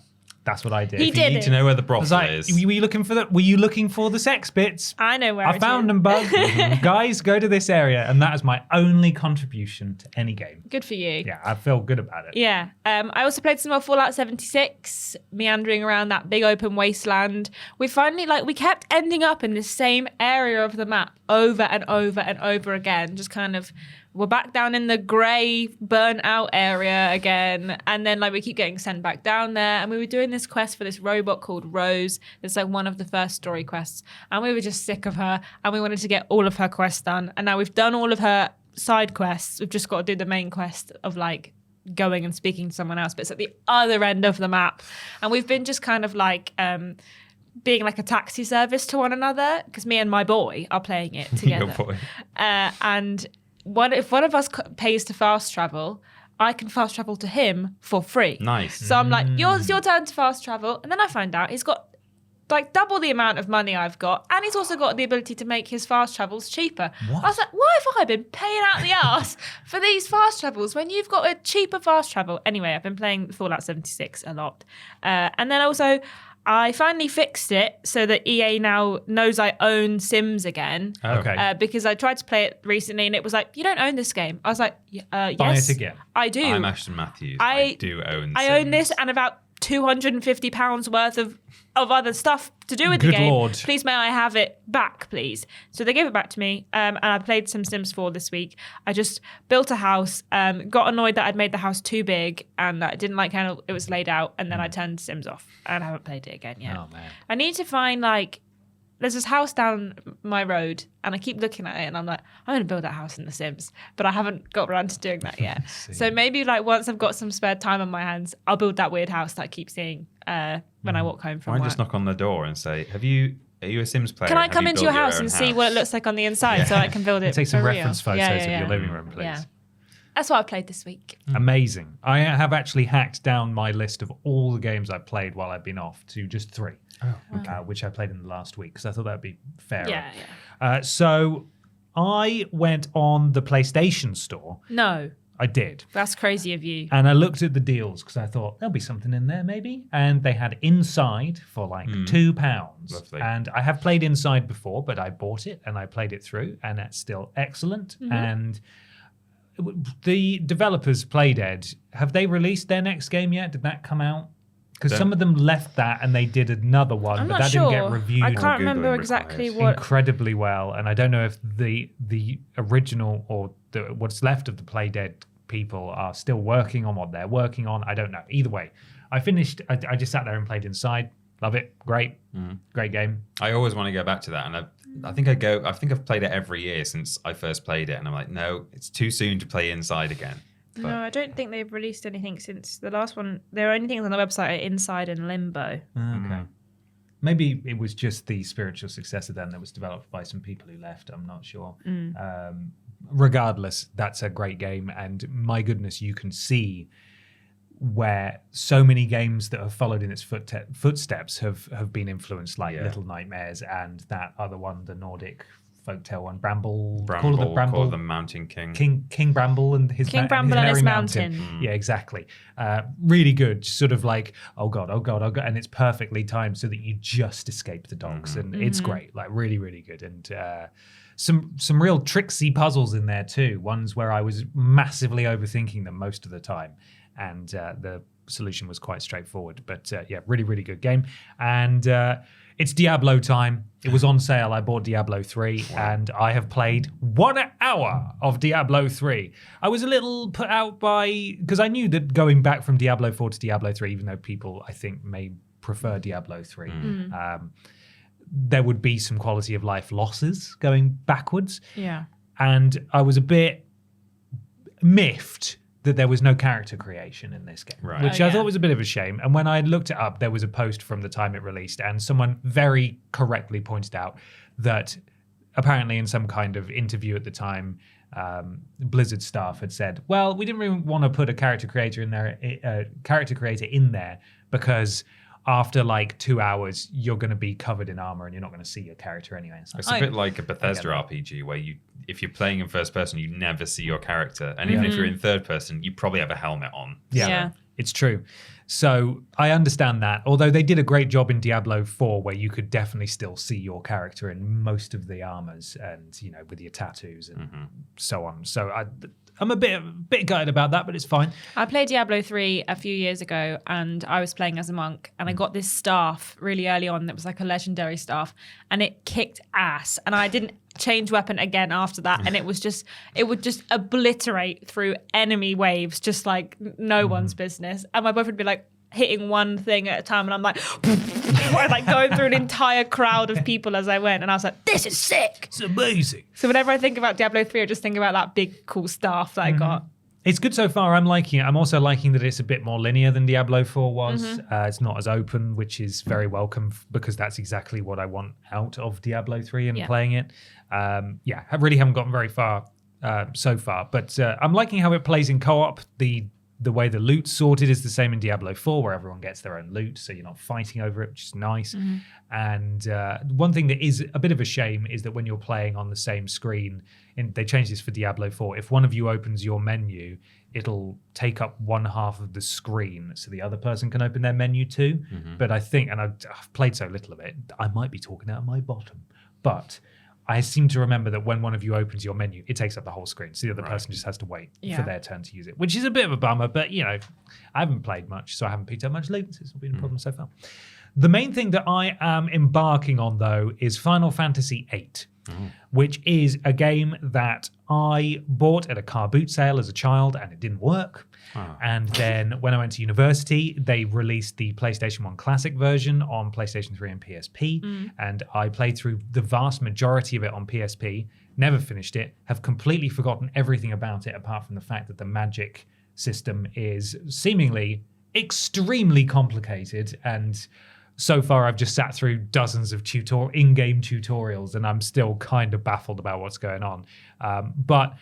That's what I did. He You did need it. to know where the I brothel was like, is. were you looking for Were you looking for the sex bits? I know where I it found is. them, bud. Guys, go to this area. And that is my only contribution to any game. Good for you. Yeah, I feel good about it. Yeah. I also played some more Fallout 76, meandering around that big open wasteland. We finally, we kept ending up in the same area of the map over and over and over again. Just kind of, we're back down in the grey, burnt out area again. And then, we keep getting sent back down there. And we were doing this quest for this robot called Rose. It's one of the first story quests. And we were just sick of her. And we wanted to get all of her quests done. And now we've done all of her side quests. We've just got to do the main quest of, going and speaking to someone else, but it's at the other end of the map. And we've been just kind of being like a taxi service to one another, because me and my boy are playing it together. Your boy. And if one of us pays to fast travel, I can fast travel to him for free. Nice. So I'm like, it's your turn to fast travel. And then I find out he's got like double the amount of money I've got, and he's also got the ability to make his fast travels cheaper. What? I was like, why have I been paying out the arse for these fast travels when you've got a cheaper fast travel? Anyway, I've been playing Fallout 76 a lot. And then also, I finally fixed it so that EA now knows I own Sims again. Okay. Because I tried to play it recently and it was like, you don't own this game. I was like, yes, Buy it again. I do. I'm Ashton Matthews. I do own I own this and about £250 worth of other stuff to do with the Good game. Lord. Please may I have it back, please? So they gave it back to me, and I played some Sims 4 this week. I just built a house, got annoyed that I'd made the house too big and I didn't like how it was laid out, and then I turned Sims off and I haven't played it again yet. Oh, man. I need to find there's this house down my road and I keep looking at it and I'm like, I'm going to build that house in The Sims, but I haven't got around to doing that yet. So maybe once I've got some spare time on my hands, I'll build that weird house that I keep seeing when I walk home from Why work. just knock on the door and say, are you a Sims player? Can I Have come you into built your house and see what it looks like on the inside so I can build it Take some for reference real? photos of your living room, please. Yeah. That's what I've played this week. Amazing. I have actually hacked down my list of all the games I've played while I've been off to just 3, which I played in the last week because I thought that would be fair. Yeah. So I went on the PlayStation Store. No. I did. That's crazy of you. And I looked at the deals because I thought there'll be something in there maybe. And they had Inside for £2. Lovely. And I have played Inside before, but I bought it and I played it through and that's still excellent. And the developers, Playdead, have they released their next game yet? Did that come out? Because some of them left that and they did another one, I'm but not that sure. didn't get reviewed I can't remember Googling exactly requires. what. incredibly well. And I don't know if the original or what's left of the Playdead people are still working on what they're working on. I don't know. Either way, I finished. I just sat there and played Inside. Love it. Great. Great game. I always want to go back to that, and I think I've played it every year since I first played it, and I'm like, no, it's too soon to play Inside again. But No, I don't think they've released anything since the last one. There are only things on the website are Inside and Limbo. Okay. Maybe it was just the spiritual successor then that was developed by some people who left. I'm not sure. Regardless, that's a great game. And my goodness, you can see where so many games that have followed in its footsteps have been influenced, like Little Nightmares and that other one, the Nordic folktale one, Bramble, Call of the Mountain King. King Bramble and his King Bramble and his mountain. Yeah, exactly. Really good. Sort of like, oh god, and it's perfectly timed so that you just escape the dogs, and it's great. Like really, really good, and some real tricksy puzzles in there too. Ones where I was massively overthinking them most of the time, and the solution was quite straightforward. But yeah, really, really good game, and. It's Diablo time. It was on sale. I bought Diablo 3 and I have played 1 hour of Diablo 3. I was a little put out because I knew that going back from Diablo 4 to Diablo 3, even though people I think may prefer Diablo 3, there would be some quality of life losses going backwards. Yeah. And I was a bit miffed that there was no character creation in this game, which I thought was a bit of a shame. And when I looked it up, there was a post from the time it released, and someone very correctly pointed out that apparently in some kind of interview at the time, Blizzard staff had said, well, we didn't really want to put a character creator in there because after like 2 hours, you're going to be covered in armor and you're not going to see your character anyway. It's a bit like a Bethesda RPG where if you're playing in first person, you never see your character. And even if you're in third person, you probably have a helmet on. Yeah. It's true. So I understand that. Although they did a great job in Diablo 4 where you could definitely still see your character in most of the armors and, with your tattoos and so on. So I'm a bit gutted about that, but it's fine. I played Diablo 3 a few years ago and I was playing as a monk and I got this staff really early on that was like a legendary staff and it kicked ass and I didn't change weapon again after that and it would just obliterate through enemy waves just like no one's business. And my boyfriend would be like hitting one thing at a time and I'm like like going through an entire crowd of people as I went and I was like, this is sick. It's amazing. So whenever I think about Diablo 3 I just think about that big cool staff that I got. It's good so far. I'm liking it. I'm also liking that it's a bit more linear than Diablo 4 was. It's not as open, which is very welcome because that's exactly what I want out of Diablo 3 and playing it. I really haven't gotten very far so far, but I'm liking how it plays in co-op. The The way the loot's sorted is the same in Diablo 4, where everyone gets their own loot, so you're not fighting over it, which is nice. And one thing that is a bit of a shame is that when you're playing on the same screen, they changed this for Diablo 4, if one of you opens your menu, it'll take up one half of the screen so the other person can open their menu too. But I think, and I've played so little of it, I might be talking out of my bottom, but I seem to remember that when one of you opens your menu, it takes up the whole screen. So the other person just has to wait for their turn to use it, which is a bit of a bummer. But, I haven't played much, so I haven't picked up much loot. It's not been a problem so far. The main thing that I am embarking on, though, is Final Fantasy VIII, which is a game that I bought at a car boot sale as a child, and it didn't work. And then when I went to university, they released the PlayStation 1 Classic version on PlayStation 3 and PSP. And I played through the vast majority of it on PSP, never finished it, have completely forgotten everything about it apart from the fact that the magic system is seemingly extremely complicated. And so far, I've just sat through dozens of in-game tutorials, and I'm still kind of baffled about what's going on. But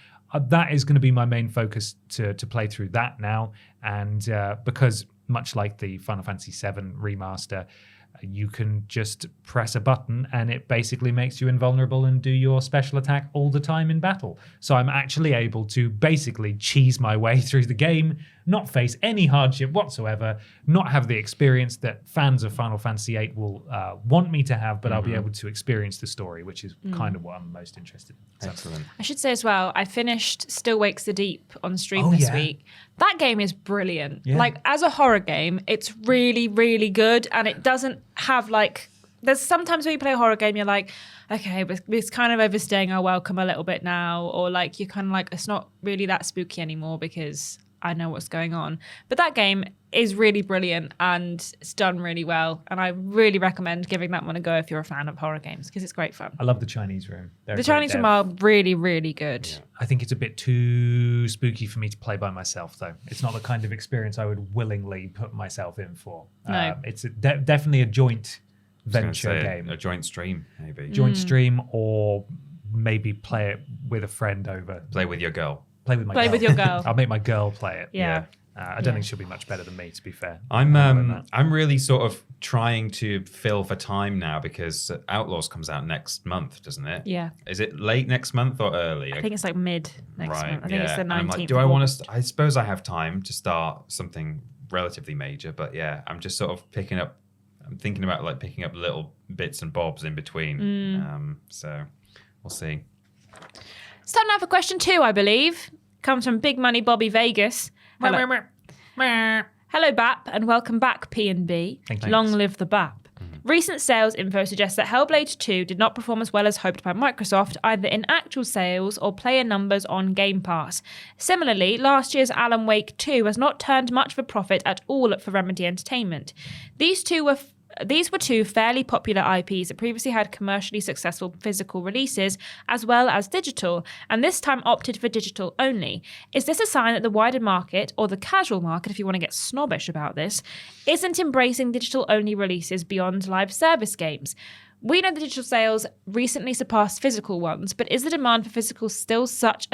that is going to be my main focus to play through that now. And because much like the Final Fantasy VII remaster, you can just press a button and it basically makes you invulnerable and do your special attack all the time in battle. So I'm actually able to basically cheese my way through the game, not face any hardship whatsoever, not have the experience that fans of Final Fantasy VIII will want me to have, but I'll be able to experience the story, which is kind of what I'm most interested in. So. Excellent. I should say as well, I finished Still Wakes the Deep on stream this week. That game is brilliant. Yeah. Like, as a horror game, it's really, really good, and it doesn't have, like... There's sometimes when you play a horror game, you're like, okay, it's kind of overstaying our welcome a little bit now, or like you're kind of like, it's not really that spooky anymore because I know what's going on. But that game is really brilliant and it's done really well. And I really recommend giving that one a go if you're a fan of horror games, because it's great fun. I love the Chinese room. The Chinese room are really, really good. Yeah. I think it's a bit too spooky for me to play by myself, though. It's not the kind of experience I would willingly put myself in for. No. It's definitely a joint venture game. A joint stream, maybe. Joint stream, or maybe play it with a friend over. Play with your girl. Play with my Play girl. with your girl. I'll make my girl play it. Yeah. I don't think she'll be much better than me, to be fair. I'm really sort of trying to fill for time now because Outlaws comes out next month, doesn't it? Yeah. Is it late next month or early? I think it's like mid next month. I think it's the 19th. And I'm like, do I want to? I suppose I have time to start something relatively major, but yeah, I'm just sort of I'm thinking about like picking up little bits and bobs in between. So we'll see. It's time now for question 2, I believe. Comes from Big Money Bobby Vegas. Hello, Hello BAP, and welcome back, P&B. Thank you. Long live the BAP. Recent sales info suggests that Hellblade 2 did not perform as well as hoped by Microsoft, either in actual sales or player numbers on Game Pass. Similarly, last year's Alan Wake 2 has not turned much of a profit at all for Remedy Entertainment. These were two fairly popular IPs that previously had commercially successful physical releases as well as digital, and this time opted for digital only. Is this a sign that the wider market, or the casual market if you want to get snobbish about this, isn't embracing digital-only releases beyond live service games? We know that digital sales recently surpassed physical ones, but is the demand for physical still such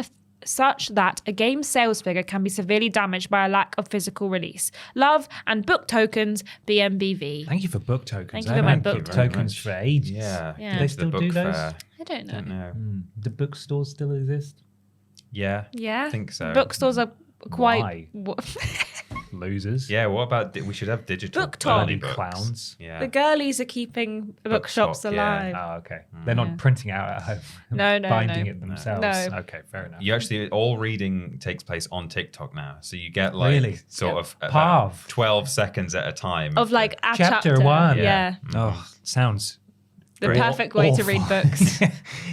that a game's sales figure can be severely damaged by a lack of physical release? Love and book tokens, BMBV. Thank you for book tokens. Thank you for my book tokens for ages. Yeah. Do they still do those? Fair. I don't know. Do bookstores still exist? Yeah. Yeah. I think so. Bookstores are quite... Losers. Yeah, what about... we should have digital Booktop. early books. Clowns. Yeah. The girlies are keeping bookshops Bookshop, alive. Oh, okay. They're not printing out at home. No, binding no. it themselves. No. Okay, fair enough. You actually, all reading takes place on TikTok now. So you get like Really? sort of about Pav. 12 seconds at a time. Of like a Chapter 1. Yeah. Oh, sounds The perfect way to read awful. books.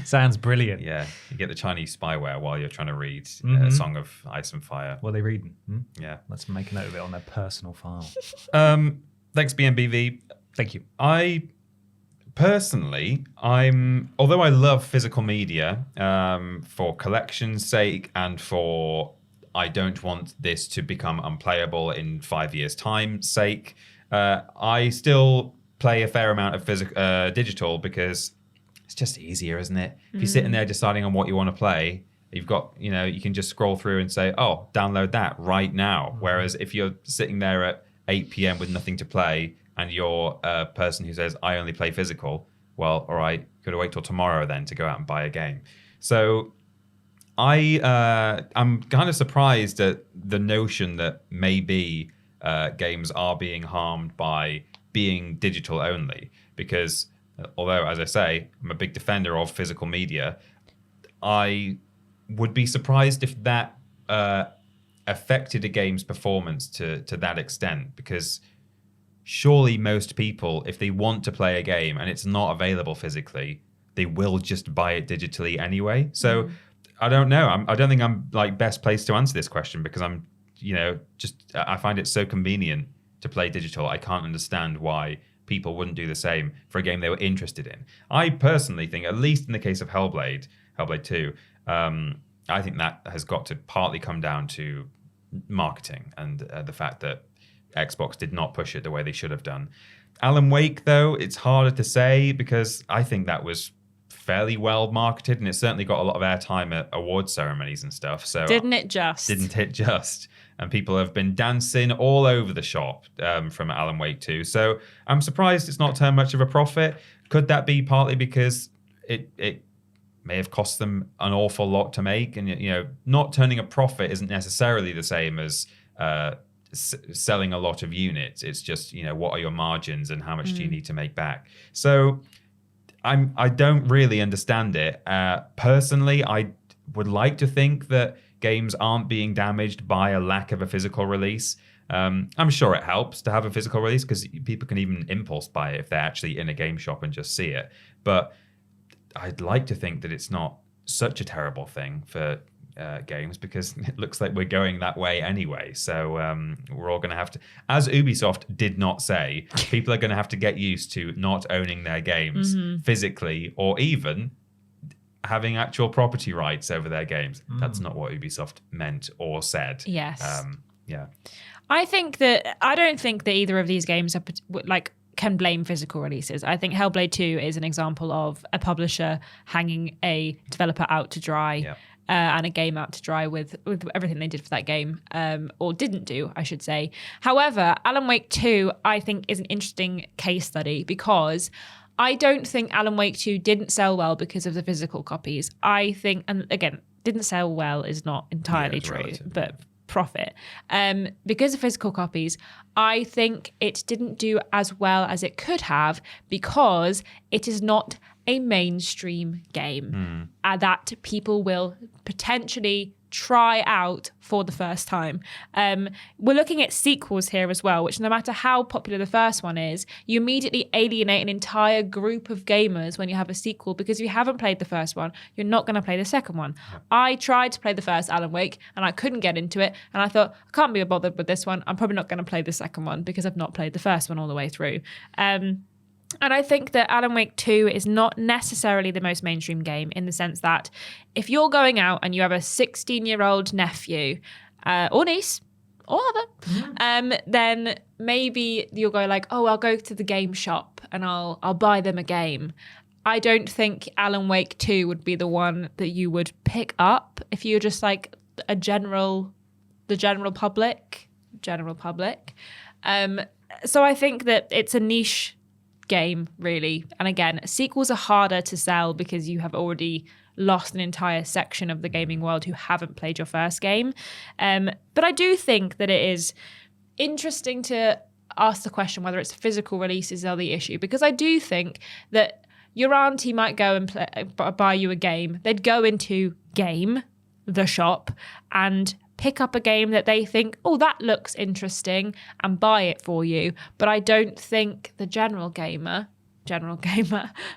Sounds brilliant. Yeah, you get the Chinese spyware while you're trying to read A Song of Ice and Fire. What are they reading? Yeah. Let's make a note of it on their personal file. Thanks, BNBV. Thank you. I personally, although I love physical media for collection's sake and for I don't want this to become unplayable in 5 years' time sake, I still play a fair amount of digital because it's just easier, isn't it? If you're sitting there deciding on what you want to play, You've got, you can just scroll through and say, oh, download that right now. Whereas if you're sitting there at 8 p.m. with nothing to play and you're a person who says, I only play physical, well, all right, got to wait till tomorrow then to go out and buy a game. So I'm kind of surprised at the notion that maybe games are being harmed by being digital only, because although, as I say, I'm a big defender of physical media, I would be surprised if that affected a game's performance to that extent, because surely most people, if they want to play a game and it's not available physically, they will just buy it digitally anyway. So I don't know. I don't think I'm like best placed to answer this question, because I'm, I find it so convenient to play digital. I can't understand why people wouldn't do the same for a game they were interested in. I personally think, at least in the case of Hellblade 2, I think that has got to partly come down to marketing and the fact that Xbox did not push it the way they should have done. Alan Wake, though, it's harder to say, because I think that was fairly well marketed, and it certainly got a lot of airtime at award ceremonies and stuff. So Didn't it just? And people have been dancing all over the shop from Alan Wake 2. So I'm surprised it's not turned much of a profit. Could that be partly because it may have cost them an awful lot to make? And, not turning a profit isn't necessarily the same as selling a lot of units. It's just, what are your margins and how much do you need to make back? So I don't really understand it. Personally, I would like to think that games aren't being damaged by a lack of a physical release. I'm sure it helps to have a physical release, because people can even impulse buy it if they're actually in a game shop and just see it. But I'd like to think that it's not such a terrible thing for games, because it looks like we're going that way anyway. So we're all going to have to, as Ubisoft did not say, people are going to have to get used to not owning their games physically, or even having actual property rights over their games. That's not what Ubisoft meant or said. Yes. Yeah. I don't think that either of these games are can blame physical releases. I think Hellblade 2 is an example of a publisher hanging a developer out to dry, and a game out to dry with everything they did for that game, or didn't do, I should say. However, Alan Wake 2, I think, is an interesting case study, because I don't think Alan Wake 2 didn't sell well because of the physical copies. I think, and again, didn't sell well is not entirely true, relative, but profit. Because of physical copies, I think it didn't do as well as it could have, because it is not a mainstream game that people will potentially try out for the first time. We're looking at sequels here as well, which no matter how popular the first one is, you immediately alienate an entire group of gamers when you have a sequel, because if you haven't played the first one, you're not going to play the second one. I tried to play the first Alan Wake and I couldn't get into it, and I thought, I can't be bothered with this one. I'm probably not going to play the second one because I've not played the first one all the way through. And I think that Alan Wake 2 is not necessarily the most mainstream game, in the sense that if you're going out and you have a 16-year-old nephew or niece or other, then maybe you'll go like, oh, I'll go to the game shop and I'll buy them a game. I don't think Alan Wake 2 would be the one that you would pick up if you're just like the general public. So I think that it's a niche game, really. And again, sequels are harder to sell because you have already lost an entire section of the gaming world who haven't played your first game. But I do think that it is interesting to ask the question whether it's physical releases are the issue, because I do think that your auntie might go and buy you a game. They'd go into the shop, and pick up a game that they think, oh, that looks interesting, and buy it for you. But I don't think the general gamer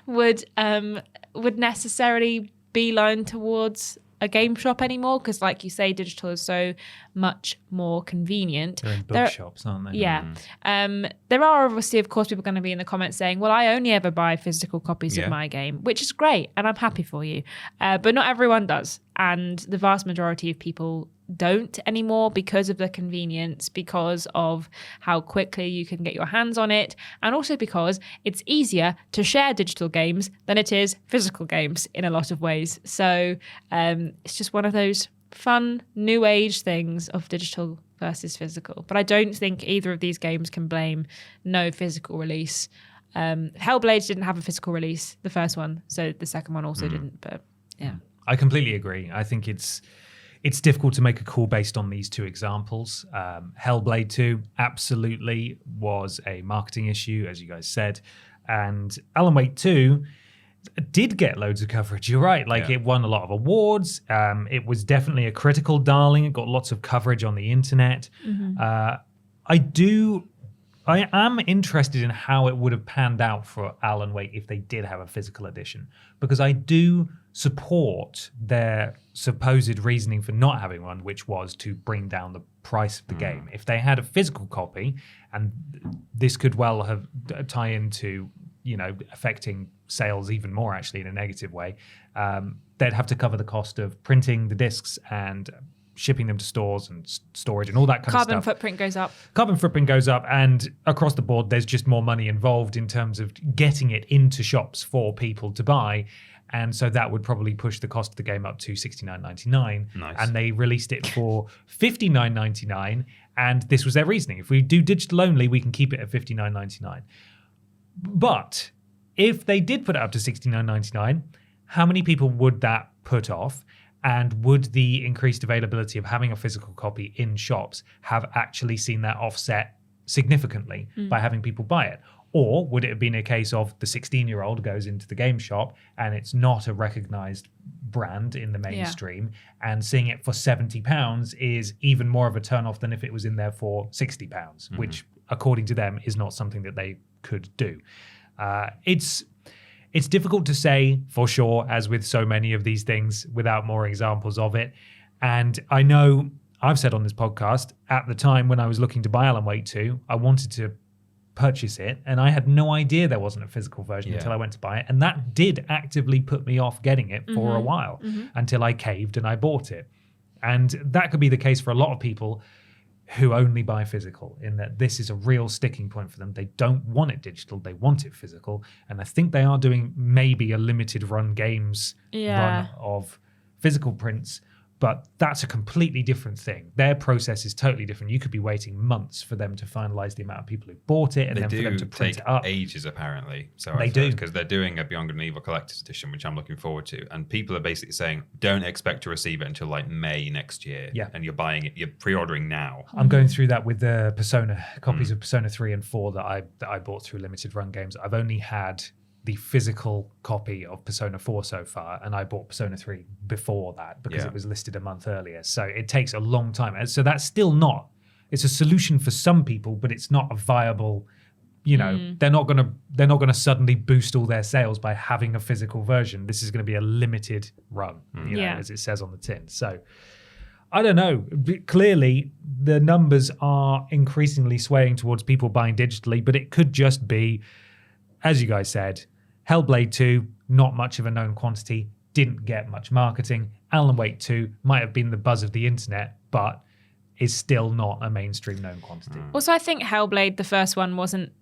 would necessarily beeline towards a game shop anymore, because like you say, digital is so much more convenient. They're in bookshops, aren't they? Yeah. There are obviously, of course, people going to be in the comments saying, well, I only ever buy physical copies of my game, which is great, and I'm happy for you. But not everyone does. And the vast majority of people don't anymore because of the convenience, because of how quickly you can get your hands on it, and also because it's easier to share digital games than it is physical games in a lot of ways. So it's just one of those fun new age things of digital versus physical. But I don't think either of these games can blame no physical release. Hellblade didn't have a physical release, the first one, so the second one also didn't. But yeah, I completely agree. I think it's difficult to make a call based on these two examples. Hellblade 2 absolutely was a marketing issue, as you guys said, and Alan Wake 2 did get loads of coverage. You're right. It won a lot of awards. It was definitely a critical darling. It got lots of coverage on the internet. I am interested in how it would have panned out for Alan Wake if they did have a physical edition, because I do support their supposed reasoning for not having one, which was to bring down the price of the game. If they had a physical copy, and this could well have tie into, affecting sales even more, actually, in a negative way, they'd have to cover the cost of printing the discs and shipping them to stores and storage and all that kind of stuff. Carbon footprint goes up. Carbon footprint goes up, and across the board, there's just more money involved in terms of getting it into shops for people to buy. And so that would probably push the cost of the game up to $69.99. Nice. And they released it for $59.99. And this was their reasoning. If we do digital only, we can keep it at $59.99. But if they did put it up to $69.99, how many people would that put off? And would the increased availability of having a physical copy in shops have actually seen that offset significantly by having people buy it? Or would it have been a case of the 16-year-old goes into the game shop and it's not a recognized brand in the mainstream, and seeing it for £70 is even more of a turn-off than if it was in there for £60, which, according to them, is not something that they could do. It's difficult to say for sure, as with so many of these things, without more examples of it. And I know I've said on this podcast, at the time when I was looking to buy Alan Wake 2, I wanted to purchase it, and I had no idea there wasn't a physical version until I went to buy it. And that did actively put me off getting it for a while until I caved and I bought it. And that could be the case for a lot of people who only buy physical, in that this is a real sticking point for them. They don't want it digital, they want it physical. And I think they are doing maybe a limited run games run of physical prints, but that's a completely different thing. Their process is totally different. You could be waiting months for them to finalize the amount of people who bought it, and then for them to print it up. They do take ages, apparently. So they do, because they're doing a Beyond Good and Evil Collector's Edition, which I'm looking forward to. And people are basically saying, don't expect to receive it until like May next year. Yeah. And you're buying it, you're pre-ordering now. I'm going through that with the Persona, copies of Persona 3 and 4 that I bought through limited run games. I've only had the physical copy of Persona 4 so far, and I bought Persona 3 before that because it was listed a month earlier. So it takes a long time. And so that's still not, it's a solution for some people, but it's not a viable, they're not going to suddenly boost all their sales by having a physical version. This is going to be a limited run, as it says on the tin. So I don't know. Clearly, the numbers are increasingly swaying towards people buying digitally, but it could just be, as you guys said, Hellblade 2, not much of a known quantity, didn't get much marketing. Alan Wake 2 might have been the buzz of the internet, but is still not a mainstream known quantity. Also, I think Hellblade, the first one, wasn't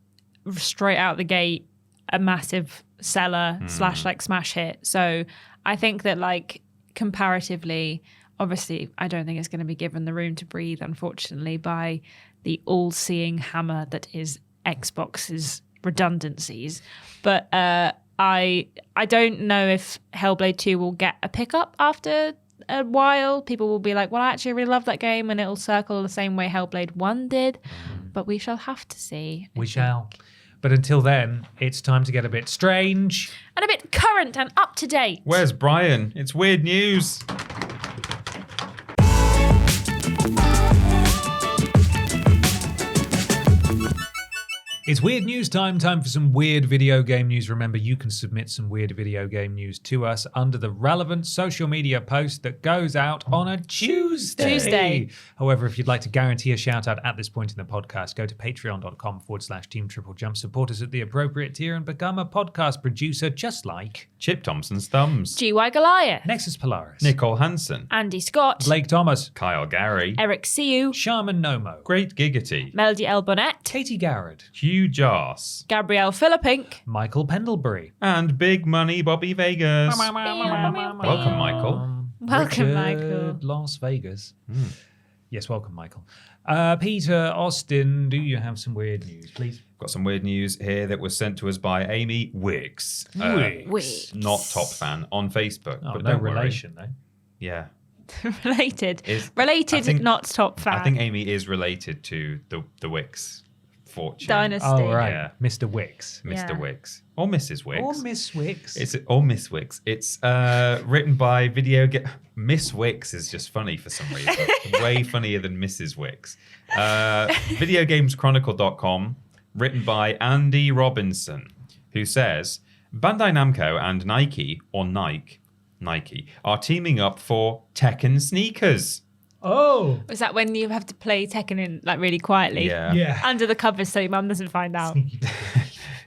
straight out the gate a massive seller / smash hit. So I think that comparatively, obviously, I don't think it's going to be given the room to breathe, unfortunately, by the all-seeing hammer that is Xbox's redundancies. But I don't know if Hellblade 2 will get a pickup after a while. People will be like, well, I actually really love that game, and it'll circle the same way Hellblade 1 did. But we shall have to see. We shall. But until then, it's time to get a bit strange. And a bit current and up to date. Where's Brian? It's weird news. It's weird news time for some weird video game news. Remember, you can submit some weird video game news to us under the relevant social media post that goes out on a Tuesday. Tuesday. However, if you'd like to guarantee a shout out at this point in the podcast, go to patreon.com/Team TripleJump. Support us at the appropriate tier and become a podcast producer just like Chip Thompson's Thumbs. GY Goliath. Nexus Polaris, Nicole Hansen. Andy Scott. Blake Thomas, Kyle Gary. Eric Siu. Shaman Nomo, Great Giggity. Melody L. Bonnet. Katie Garrett, Hugh Joss. Gabrielle Philippink. Michael Pendlebury. And Big Money Bobby Vegas. Welcome, Michael. Welcome, Richard Michael. Las Vegas. Yes, welcome, Michael. Peter Austin, do you have some weird news, please? Got some weird news here that was sent to us by Amy Wicks. Wicks. Not top fan on Facebook. Oh, but no don't worry. relation, though. Yeah. Related. I think- not top fan. I think Amy is related to the Wicks fortune. Dynasty. Oh, right. Yeah. Mr. Wicks. Mr. Yeah. Wicks. Or Mrs. Wicks. Or Miss Wicks. Or Miss Wicks. It's written by Miss Wicks is just funny for some reason. Way funnier than Mrs. Wicks. Videogameschronicle.com, written by Andy Robinson, who says, Bandai Namco and Nike are teaming up for Tekken sneakers. Oh. Is that when you have to play Tekken in like really quietly? Yeah. Under the covers so your mum doesn't find out.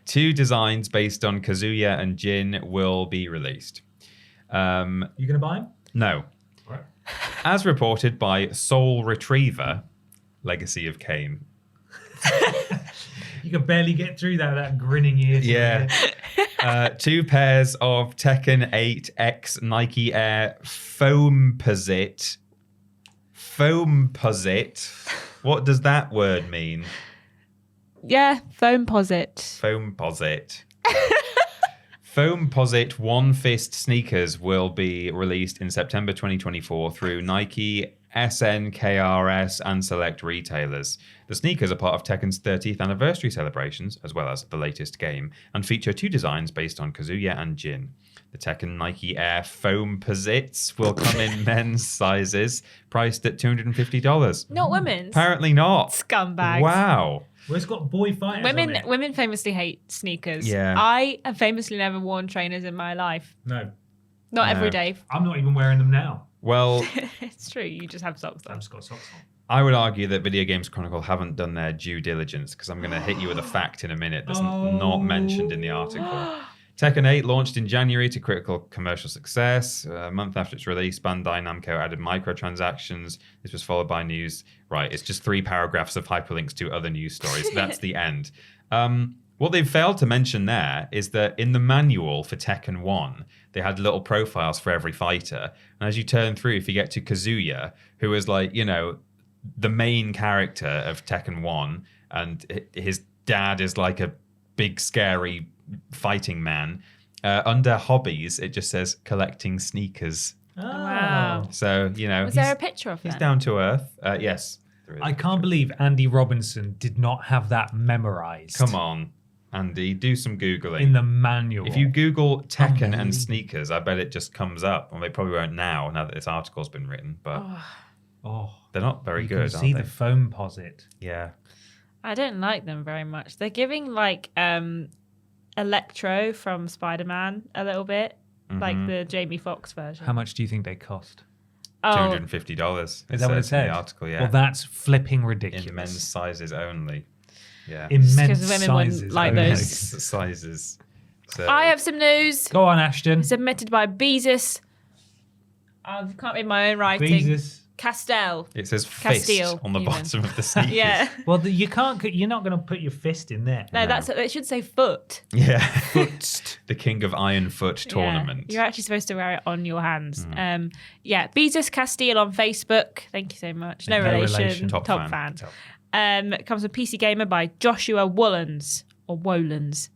2 designs based on Kazuya and Jin will be released. You going to buy them? No. Right. As reported by Soul Retriever, Legacy of Kain. You can barely get through that grinning ears. Yeah. 2 pairs of Tekken 8 X Nike Air Foamposite. What does that word mean? Yeah, Foamposite. Foamposite. Foamposite One Fist sneakers will be released in September 2024 through Nike, SNKRS, and select retailers. The sneakers are part of Tekken's 30th anniversary celebrations, as well as the latest game, and feature 2 designs based on Kazuya and Jin. The Tekken Nike Air Foamposites will come in men's sizes, priced at $250. Not women's. Apparently not. Scumbags. Wow. Well, it's got boy fighters on it. Women famously hate sneakers. Yeah. I have famously never worn trainers in my life. No. Not No. every day. I'm not even wearing them now. Well, It's true. You just have socks I've on. just got socks on. I would argue that Video Games Chronicle haven't done their due diligence because I'm going to hit you with a fact in a minute that's not mentioned in the article. Tekken 8 launched in January to critical commercial success. A month after its release, Bandai Namco added microtransactions. This was followed by news. Right, it's just 3 paragraphs of hyperlinks to other news stories. That's the end. What they've failed to mention there is that in the manual for Tekken 1, they had little profiles for every fighter. And as you turn through, if you get to Kazuya, who is like, you know, the main character of Tekken 1, and his dad is like a big, scary fighting man. Under hobbies, it just says collecting sneakers. Oh. Wow. So, you know, Was there a picture of he's that? down to earth. Yes. There is I a can't picture. believe Andy Robinson did not have that memorized. Come on, Andy, do some Googling. In the manual. If you Google Tekken Unbelievable. and sneakers, I bet it just comes up. Well, they probably won't now that this article's been written, but they're not very you good, can see are the they? foam posit. Yeah. I don't like them very much. They're giving like Electro from Spider-Man a little bit, like the Jamie Foxx version. How much do you think they cost? Oh, $250. Is that what it says in said? the article, yeah. Well, that's flipping ridiculous. in men's sizes only. Yeah. Immense 'cause women wouldn't sizes. like only. those. Sizes. So, I have some news Go on, Ashton. submitted by Beezus. I can't read my own writing. Jesus. Castell. it says fist Castile, on the even. bottom of the sneakers. Yeah. Well, you can't. You're not going to put your fist in there. No, it should say foot. Yeah. The King of Iron Foot tournament. Yeah, you're actually supposed to wear it on your hands. Yeah, Beezus Castile on Facebook. Thank you so much. No, No relation. relation. Top fan. fan. It comes from PC Gamer by Joshua Wollens. Or Wolens.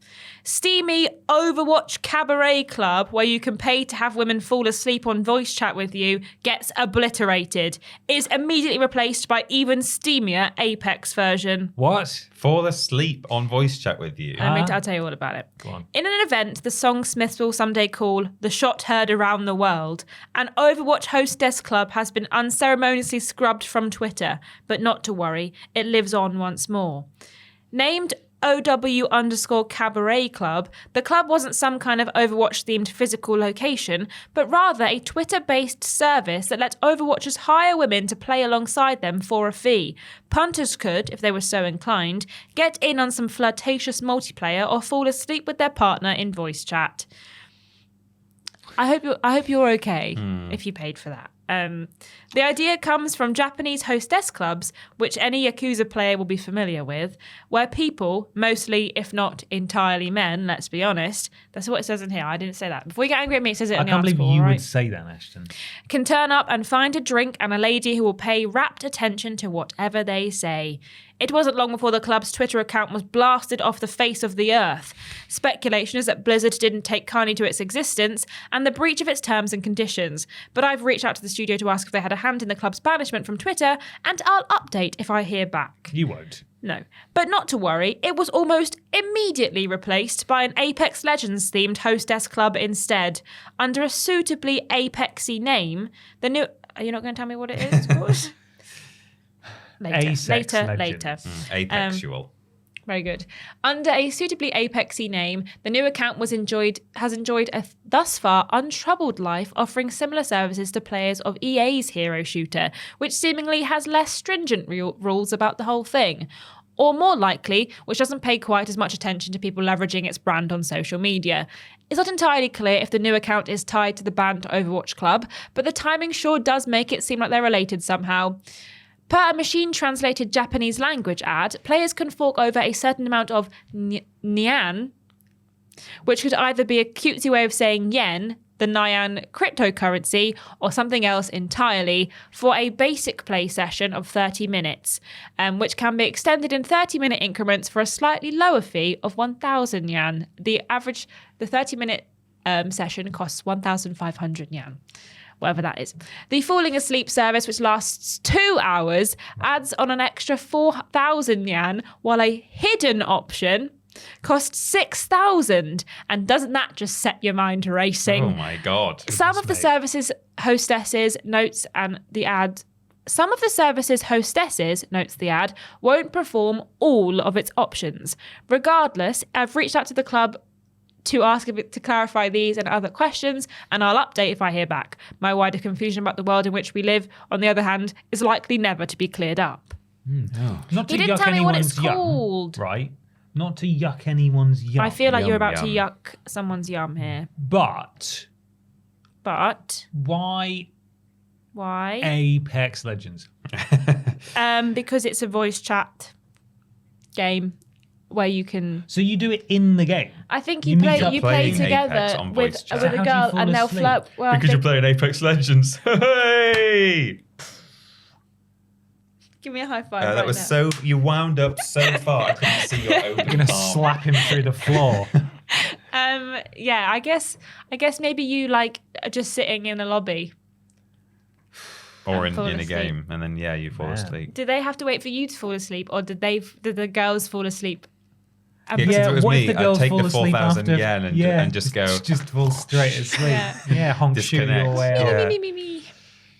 Steamy Overwatch Cabaret Club, where you can pay to have women fall asleep on voice chat with you, gets obliterated. Is immediately replaced by even steamier Apex version. What? Fall asleep on voice chat with you. I'll tell you all about it. Go on. In an event the Songsmiths will someday call The Shot Heard Around the World, an Overwatch hostess club has been unceremoniously scrubbed from Twitter. But not to worry, it lives on once more. Named OW_Cabaret Club, the club wasn't some kind of Overwatch-themed physical location, but rather a Twitter-based service that let Overwatchers hire women to play alongside them for a fee. Punters could, if they were so inclined, get in on some flirtatious multiplayer or fall asleep with their partner in voice chat. I hope you're okay if you paid for that. The idea comes from Japanese hostess clubs, which any Yakuza player will be familiar with, where people, mostly, if not entirely men, let's be honest, that's what it says in here. I didn't say that. Before you get angry at me, it says it in the article. I can't believe you right? would say that, Ashton. Can turn up and find a drink and a lady who will pay rapt attention to whatever they say. It wasn't long before the club's Twitter account was blasted off the face of the earth. Speculation is that Blizzard didn't take kindly to its existence and the breach of its terms and conditions. But I've reached out to the studio to ask if they had a hand in the club's banishment from Twitter, and I'll update if I hear back. You won't. No. But not to worry, it was almost immediately replaced by an Apex Legends-themed hostess club instead. Under a suitably Apexy name, the new... Are you not going to tell me what it is, of course? Later. Apexual. Very good. Under a suitably Apexy name, the new account has enjoyed a thus far untroubled life, offering similar services to players of EA's hero shooter, which seemingly has less stringent rules about the whole thing. Or more likely, which doesn't pay quite as much attention to people leveraging its brand on social media. It's not entirely clear if the new account is tied to the banned Overwatch club, but the timing sure does make it seem like they're related somehow. Per a machine-translated Japanese language ad, players can fork over a certain amount of nyan, which could either be a cutesy way of saying yen, the Nyan cryptocurrency, or something else entirely, for a basic play session of 30 minutes, which can be extended in 30-minute increments for a slightly lower fee of 1,000 yen. The 30-minute session costs 1,500 yen. Whatever that is. The falling asleep service, which lasts 2 hours, adds on an extra 4,000 yen, while a hidden option costs 6,000. And doesn't that just set your mind racing? Oh my God. Some of the services hostesses, notes the ad, won't perform all of its options. Regardless, I've reached out to the club to ask to clarify these and other questions, and I'll update if I hear back. My wider confusion about the world in which we live, on the other hand, is likely never to be cleared up. Not to You didn't yuck tell me what anyone's it's called. Right? Not to yuck anyone's yum. I feel like you're about Yum. to yuck someone's yum here. But why Apex Legends? Because it's a voice chat game where you can... So you do it in the game? I think You you meet up play playing together Apex on with voice chat. a How do you girl fall and they'll asleep? flirt. Well, Because you're playing Apex Legends. Hey! give me a high five That right was now. you wound up so far, I couldn't see your open You're going to palm. slap him through the floor. Yeah, I guess maybe you like are just sitting in the lobby. Or in fall a asleep. game, and then you fall Man. asleep. Did they have to wait for you to fall asleep, or did the girls fall asleep? Yeah, 'cause if it was what me, if the I'd girls take fall the asleep 4,000 after? yen and just go. Just fall straight asleep. Yeah. Honk shoot your Disconnect. way out. Yeah. Me.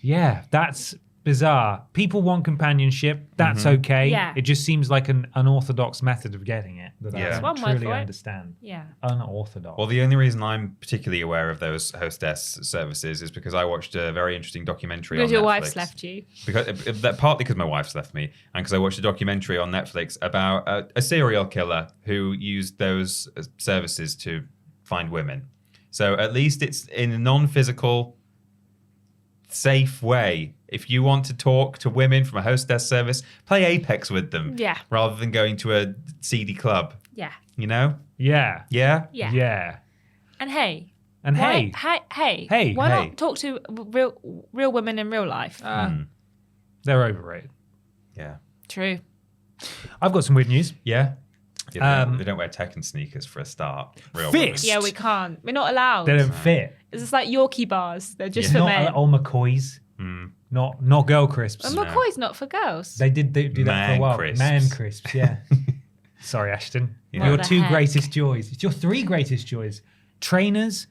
Yeah, that's bizarre. People want companionship. That's okay. Yeah. It just seems like an unorthodox method of getting it that Yeah. I That's don't one word truly for it. understand. Yeah. Unorthodox. Well, the only reason I'm particularly aware of those hostess services is because I watched a very interesting documentary Because on your Netflix. wife's left you. Partly because my wife's left me, and because I watched a documentary on Netflix about a serial killer who used those services to find women. So at least it's in a non-physical, safe way. If you want to talk to women from a hostess service, play Apex with them. Yeah. Rather than going to a seedy club. Yeah. You know? yeah. Yeah? Yeah. Yeah. And hey. And Hey. Hey, Why hey. not talk to real women in real life? they're overrated. Yeah. True. I've got some weird news. Yeah? They don't wear Tekken sneakers for a start. Real Fixed. Yeah, we can't. We're not allowed. They don't fit. It's just like Yorkie bars. They're just Yeah. for Not men. all McCoys. Not girl crisps. And McCoy's not for girls. They did do that for a Man while. crisps. Man crisps, yeah. Sorry, Ashton. Yeah. Your What the two heck? greatest joys. It's your three greatest joys. Trainers,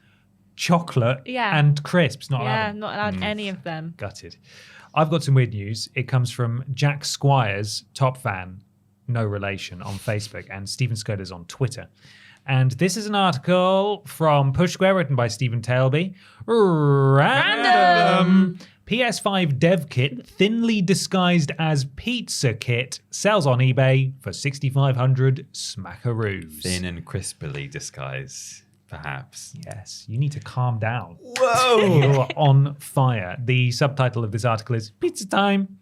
chocolate, Yeah. and crisps. Not Yeah, allowed. not allowed any of them. Gutted. I've got some weird news. It comes from Jack Squires, top fan. no relation on Facebook, and Stephen Scudder's on Twitter. And this is an article from Push Square written by Stephen Tailby. Random! PS5 dev kit thinly disguised as pizza kit sells on eBay for 6,500 smackaroos. Thin and crispily disguised, perhaps. Yes, you need to calm down. Whoa! You're on fire. The subtitle of this article is Pizza Time.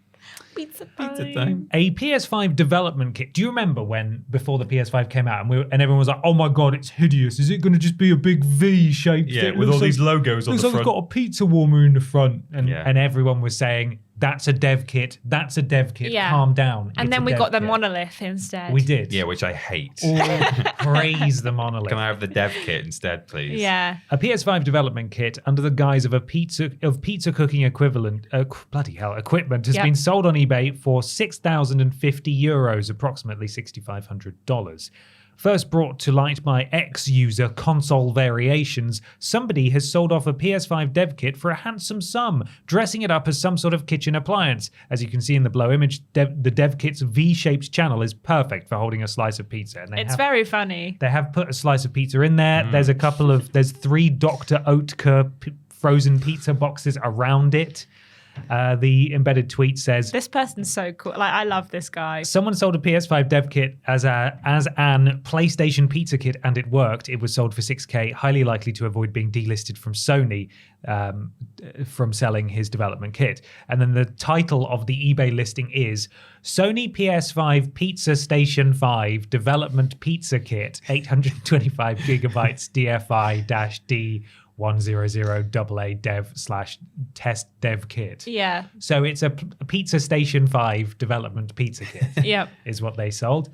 Pizza time. A PS5 development kit. Do you remember when, before the PS5 came out, and everyone was like, oh my God, it's hideous. Is it going to just be a big V-shaped thing? With all these logos on the front. Looks like it's got a pizza warmer in the front. And everyone was saying, that's a dev kit. That's a dev kit. Yeah. Calm down. And then we got the monolith instead. We did. Yeah, which I hate. Praise the monolith. Can I have the dev kit instead, please? Yeah. A PS5 development kit under the guise of pizza cooking equivalent, equipment has been sold on eBay for €6,050, approximately $6,500. First brought to light by ex-user Console Variations, somebody has sold off a PS5 dev kit for a handsome sum, dressing it up as some sort of kitchen appliance. As you can see in the below image, the dev kit's V-shaped channel is perfect for holding a slice of pizza. And it's very funny. They have put a slice of pizza in there. There's 3 Dr. Oetker frozen pizza boxes around it. The embedded tweet says, this person's so cool. Like, I love this guy. Someone sold a PS5 dev kit as an PlayStation pizza kit, and it worked. It was sold for $6,000, highly likely to avoid being delisted from Sony from selling his development kit. And then the title of the eBay listing is Sony PS5 Pizza Station 5 Development Pizza Kit, 825 gigabytes DFI-D 100AA dev/test dev kit. Yeah. So it's a Pizza Station 5 development pizza kit. Yep. Is what they sold.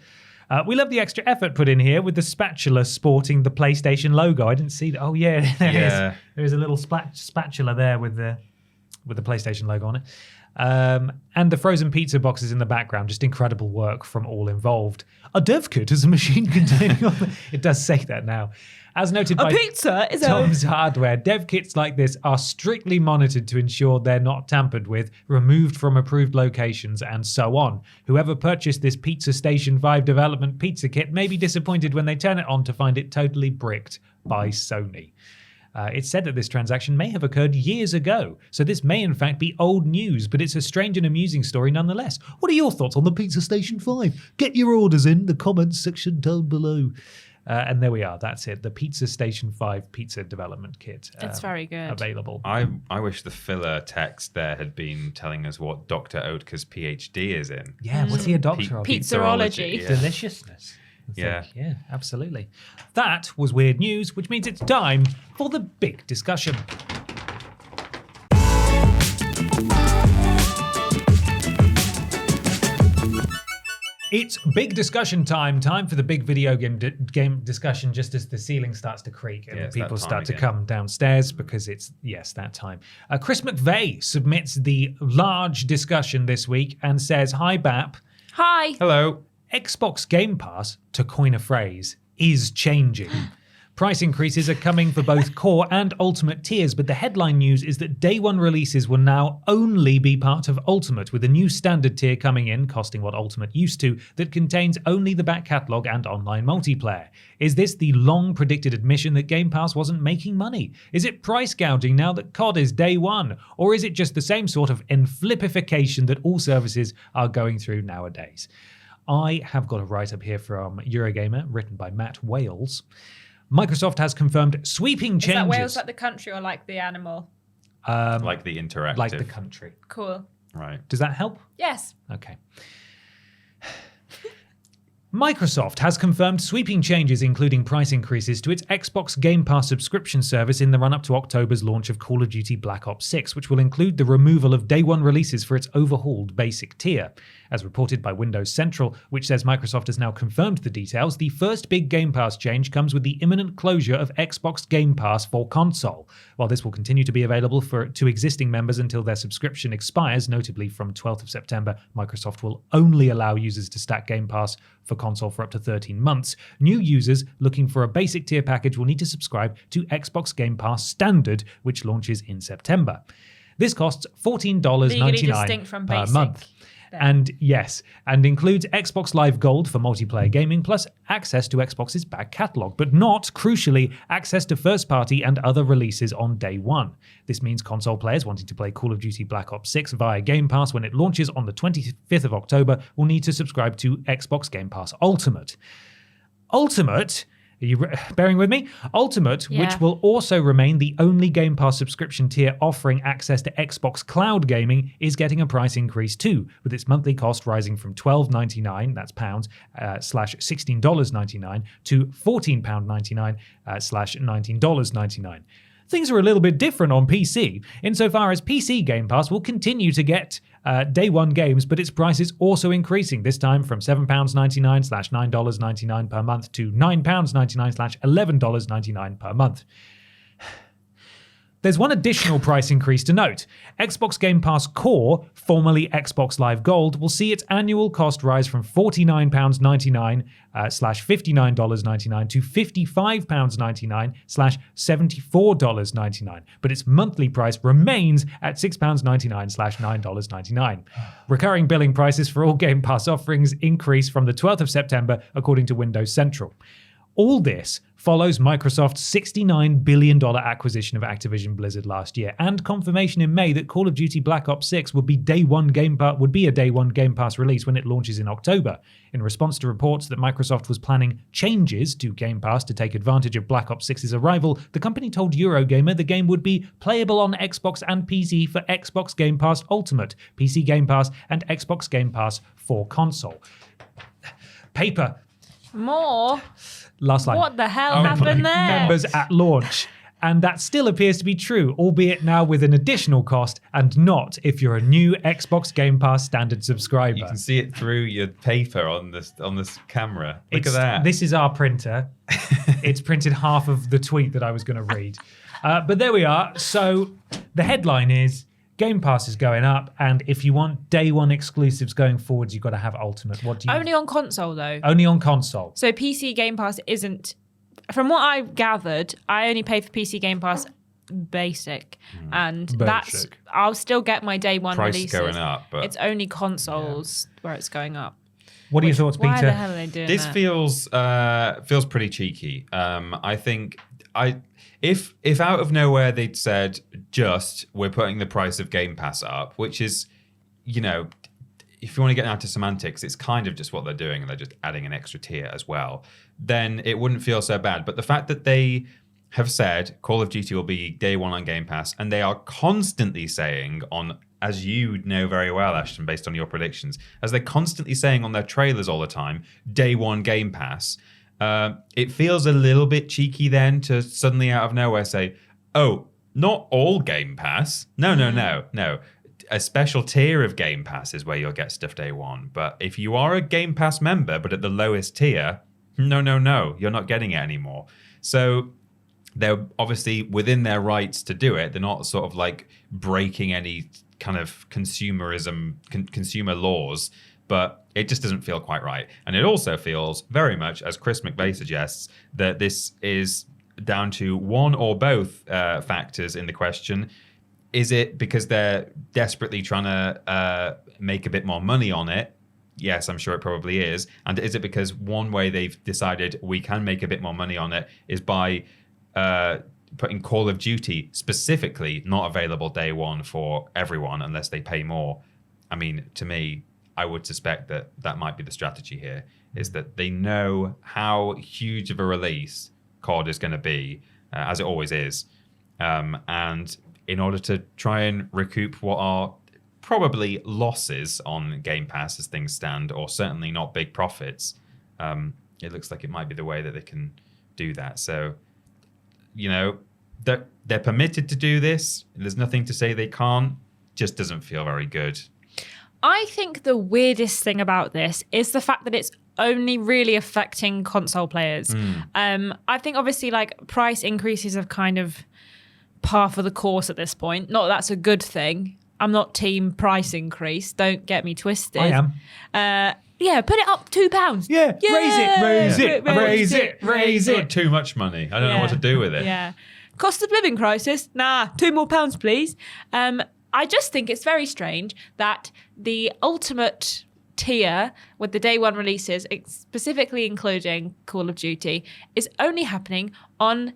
We love the extra effort put in here with the spatula sporting the PlayStation logo. I didn't see that. Oh yeah, there is a little spatula there with the PlayStation logo on it. And the frozen pizza boxes in the background, just incredible work from all involved. A dev kit is a machine containing... It does say that now. As noted by pizza is Tom's Hardware, dev kits like this are strictly monitored to ensure they're not tampered with, removed from approved locations, and so on. Whoever purchased this Pizza Station 5 development pizza kit may be disappointed when they turn it on to find it totally bricked by Sony. It's said that this transaction may have occurred years ago, so this may in fact be old news, but it's a strange and amusing story nonetheless. What are your thoughts on the Pizza Station 5? Get your orders in the comments section down below. And there we are. That's it. The Pizza Station 5 pizza development kit. It's very good. Available. I wish the filler text there had been telling us what Dr. Oetker's PhD is in. Yeah, what's he a doctor of? Pizzarology. Yeah. Deliciousness. Yeah. Yeah, absolutely. That was weird news, which means it's time for the big discussion. It's big discussion time for the big video game discussion just as the ceiling starts to creak and people start to come downstairs because it's, that time. Chris McVeigh submits the large discussion this week and says, hi, BAP. Hi. Hello. Xbox Game Pass, to coin a phrase, is changing. Price increases are coming for both core and ultimate tiers, but the headline news is that day one releases will now only be part of ultimate, with a new standard tier coming in, costing what ultimate used to, that contains only the back catalogue and online multiplayer. Is this the long-predicted admission that Game Pass wasn't making money? Is it price gouging now that COD is day one? Or is it just the same sort of enflippification that all services are going through nowadays? I have got a write-up here from Eurogamer, written by Matt Wales. Microsoft has confirmed sweeping changes. Is that Wales like the country or like the animal? Like the interactive. Like the country. Cool. Right. Does that help? Yes. Okay. Microsoft has confirmed sweeping changes, including price increases, to its Xbox Game Pass subscription service in the run-up to October's launch of Call of Duty Black Ops 6, which will include the removal of day one releases for its overhauled basic tier. As reported by Windows Central, which says Microsoft has now confirmed the details, the first big Game Pass change comes with the imminent closure of Xbox Game Pass for console. While this will continue to be available to existing members until their subscription expires, notably from 12th of September, Microsoft will only allow users to stack Game Pass for console for up to 13 months. New users looking for a basic tier package will need to subscribe to Xbox Game Pass Standard, which launches in September. This costs $14.99 distinct from per basic. month. And yes, and includes Xbox Live Gold for multiplayer gaming, plus access to Xbox's back catalogue, but not, crucially, access to first-party and other releases on day one. This means console players wanting to play Call of Duty Black Ops 6 via Game Pass when it launches on the 25th of October will need to subscribe to Xbox Game Pass Ultimate. Ultimate... Are you bearing with me? Ultimate, which will also remain the only Game Pass subscription tier offering access to Xbox Cloud gaming, is getting a price increase too, with its monthly cost rising from $12.99, that's pounds, slash $16.99 to £14.99 slash $19.99. Things are a little bit different on PC, insofar as PC Game Pass will continue to get day one games, but its price is also increasing, this time from £7.99 slash $9.99 per month to £9.99 slash $11.99 per month. There's one additional price increase to note. Xbox Game Pass Core, formerly Xbox Live Gold, will see its annual cost rise from £49.99 slash $59.99 to £55.99 slash $74.99, but its monthly price remains at £6.99 slash $9.99. Recurring billing prices for all Game Pass offerings increase from the 12th of September, according to Windows Central. All this follows Microsoft's $69 billion acquisition of Activision Blizzard last year, and confirmation in May that Call of Duty Black Ops 6 would be a day one Game Pass release when it launches in October. In response to reports that Microsoft was planning changes to Game Pass to take advantage of Black Ops 6's arrival, the company told Eurogamer the game would be playable on Xbox and PC for Xbox Game Pass Ultimate, PC Game Pass, and Xbox Game Pass for console. Paper. More? Last line. What the hell happened there? Members at launch. And that still appears to be true, albeit now with an additional cost, and not if you're a new Xbox Game Pass standard subscriber. You can see it through your paper on this camera. Look at that. This is our printer. It's printed half of the tweet that I was going to read. But there we are. So the headline is Game Pass is going up, and if you want day one exclusives going forwards, you've got to have Ultimate. What do you? Only on console, though. Only on console. So PC Game Pass isn't. From what I've gathered, I only pay for PC Game Pass Basic, and that's I'll still get my day one price releases. Going up, but it's only consoles where it's going up. What are your thoughts, Peter? Why the hell are they doing this that? feels pretty cheeky. I think if out of nowhere they'd said just we're putting the price of Game Pass up, which is, you know, if you want to get down to semantics, it's kind of just what they're doing, and they're just adding an extra tier as well, then it wouldn't feel so bad. But the fact that they have said Call of Duty will be day one on Game Pass, and they are constantly saying on, as you know very well, Ashton, based on your predictions, as they're constantly saying on their trailers all the time, day one Game Pass, it feels a little bit cheeky then to suddenly out of nowhere say, oh, not all Game Pass. No. A special tier of Game Pass is where you'll get stuff day one. But if you are a Game Pass member, but at the lowest tier, no, you're not getting it anymore. So they're obviously within their rights to do it. They're not sort of like breaking any kind of consumerism, consumer laws, but it just doesn't feel quite right. And it also feels very much, as Chris McVeigh suggests, that this is down to one or both factors in the question. Is it because they're desperately trying to make a bit more money on it? Yes, I'm sure it probably is. And is it because one way they've decided we can make a bit more money on it is by putting Call of Duty specifically not available day one for everyone unless they pay more? I mean, to me, I would suspect that that might be the strategy here, is that they know how huge of a release COD is going to be, as it always is. And in order to try and recoup what are probably losses on Game Pass as things stand, or certainly not big profits, it looks like it might be the way that they can do that. So, you know, they're permitted to do this. There's nothing to say they can't. Just doesn't feel very good. I think the weirdest thing about this is the fact that it's only really affecting console players. I think obviously like price increases have kind of par for the course at this point. Not that that's a good thing. I'm not team price increase. Don't get me twisted. I am. Yeah, put it up £2. Yeah, raise it. Too much money. I don't know what to do with it. Yeah. Cost of living crisis? Nah, £2 more, please. I just think it's very strange that the ultimate tier with the day one releases, specifically including Call of Duty, is only happening on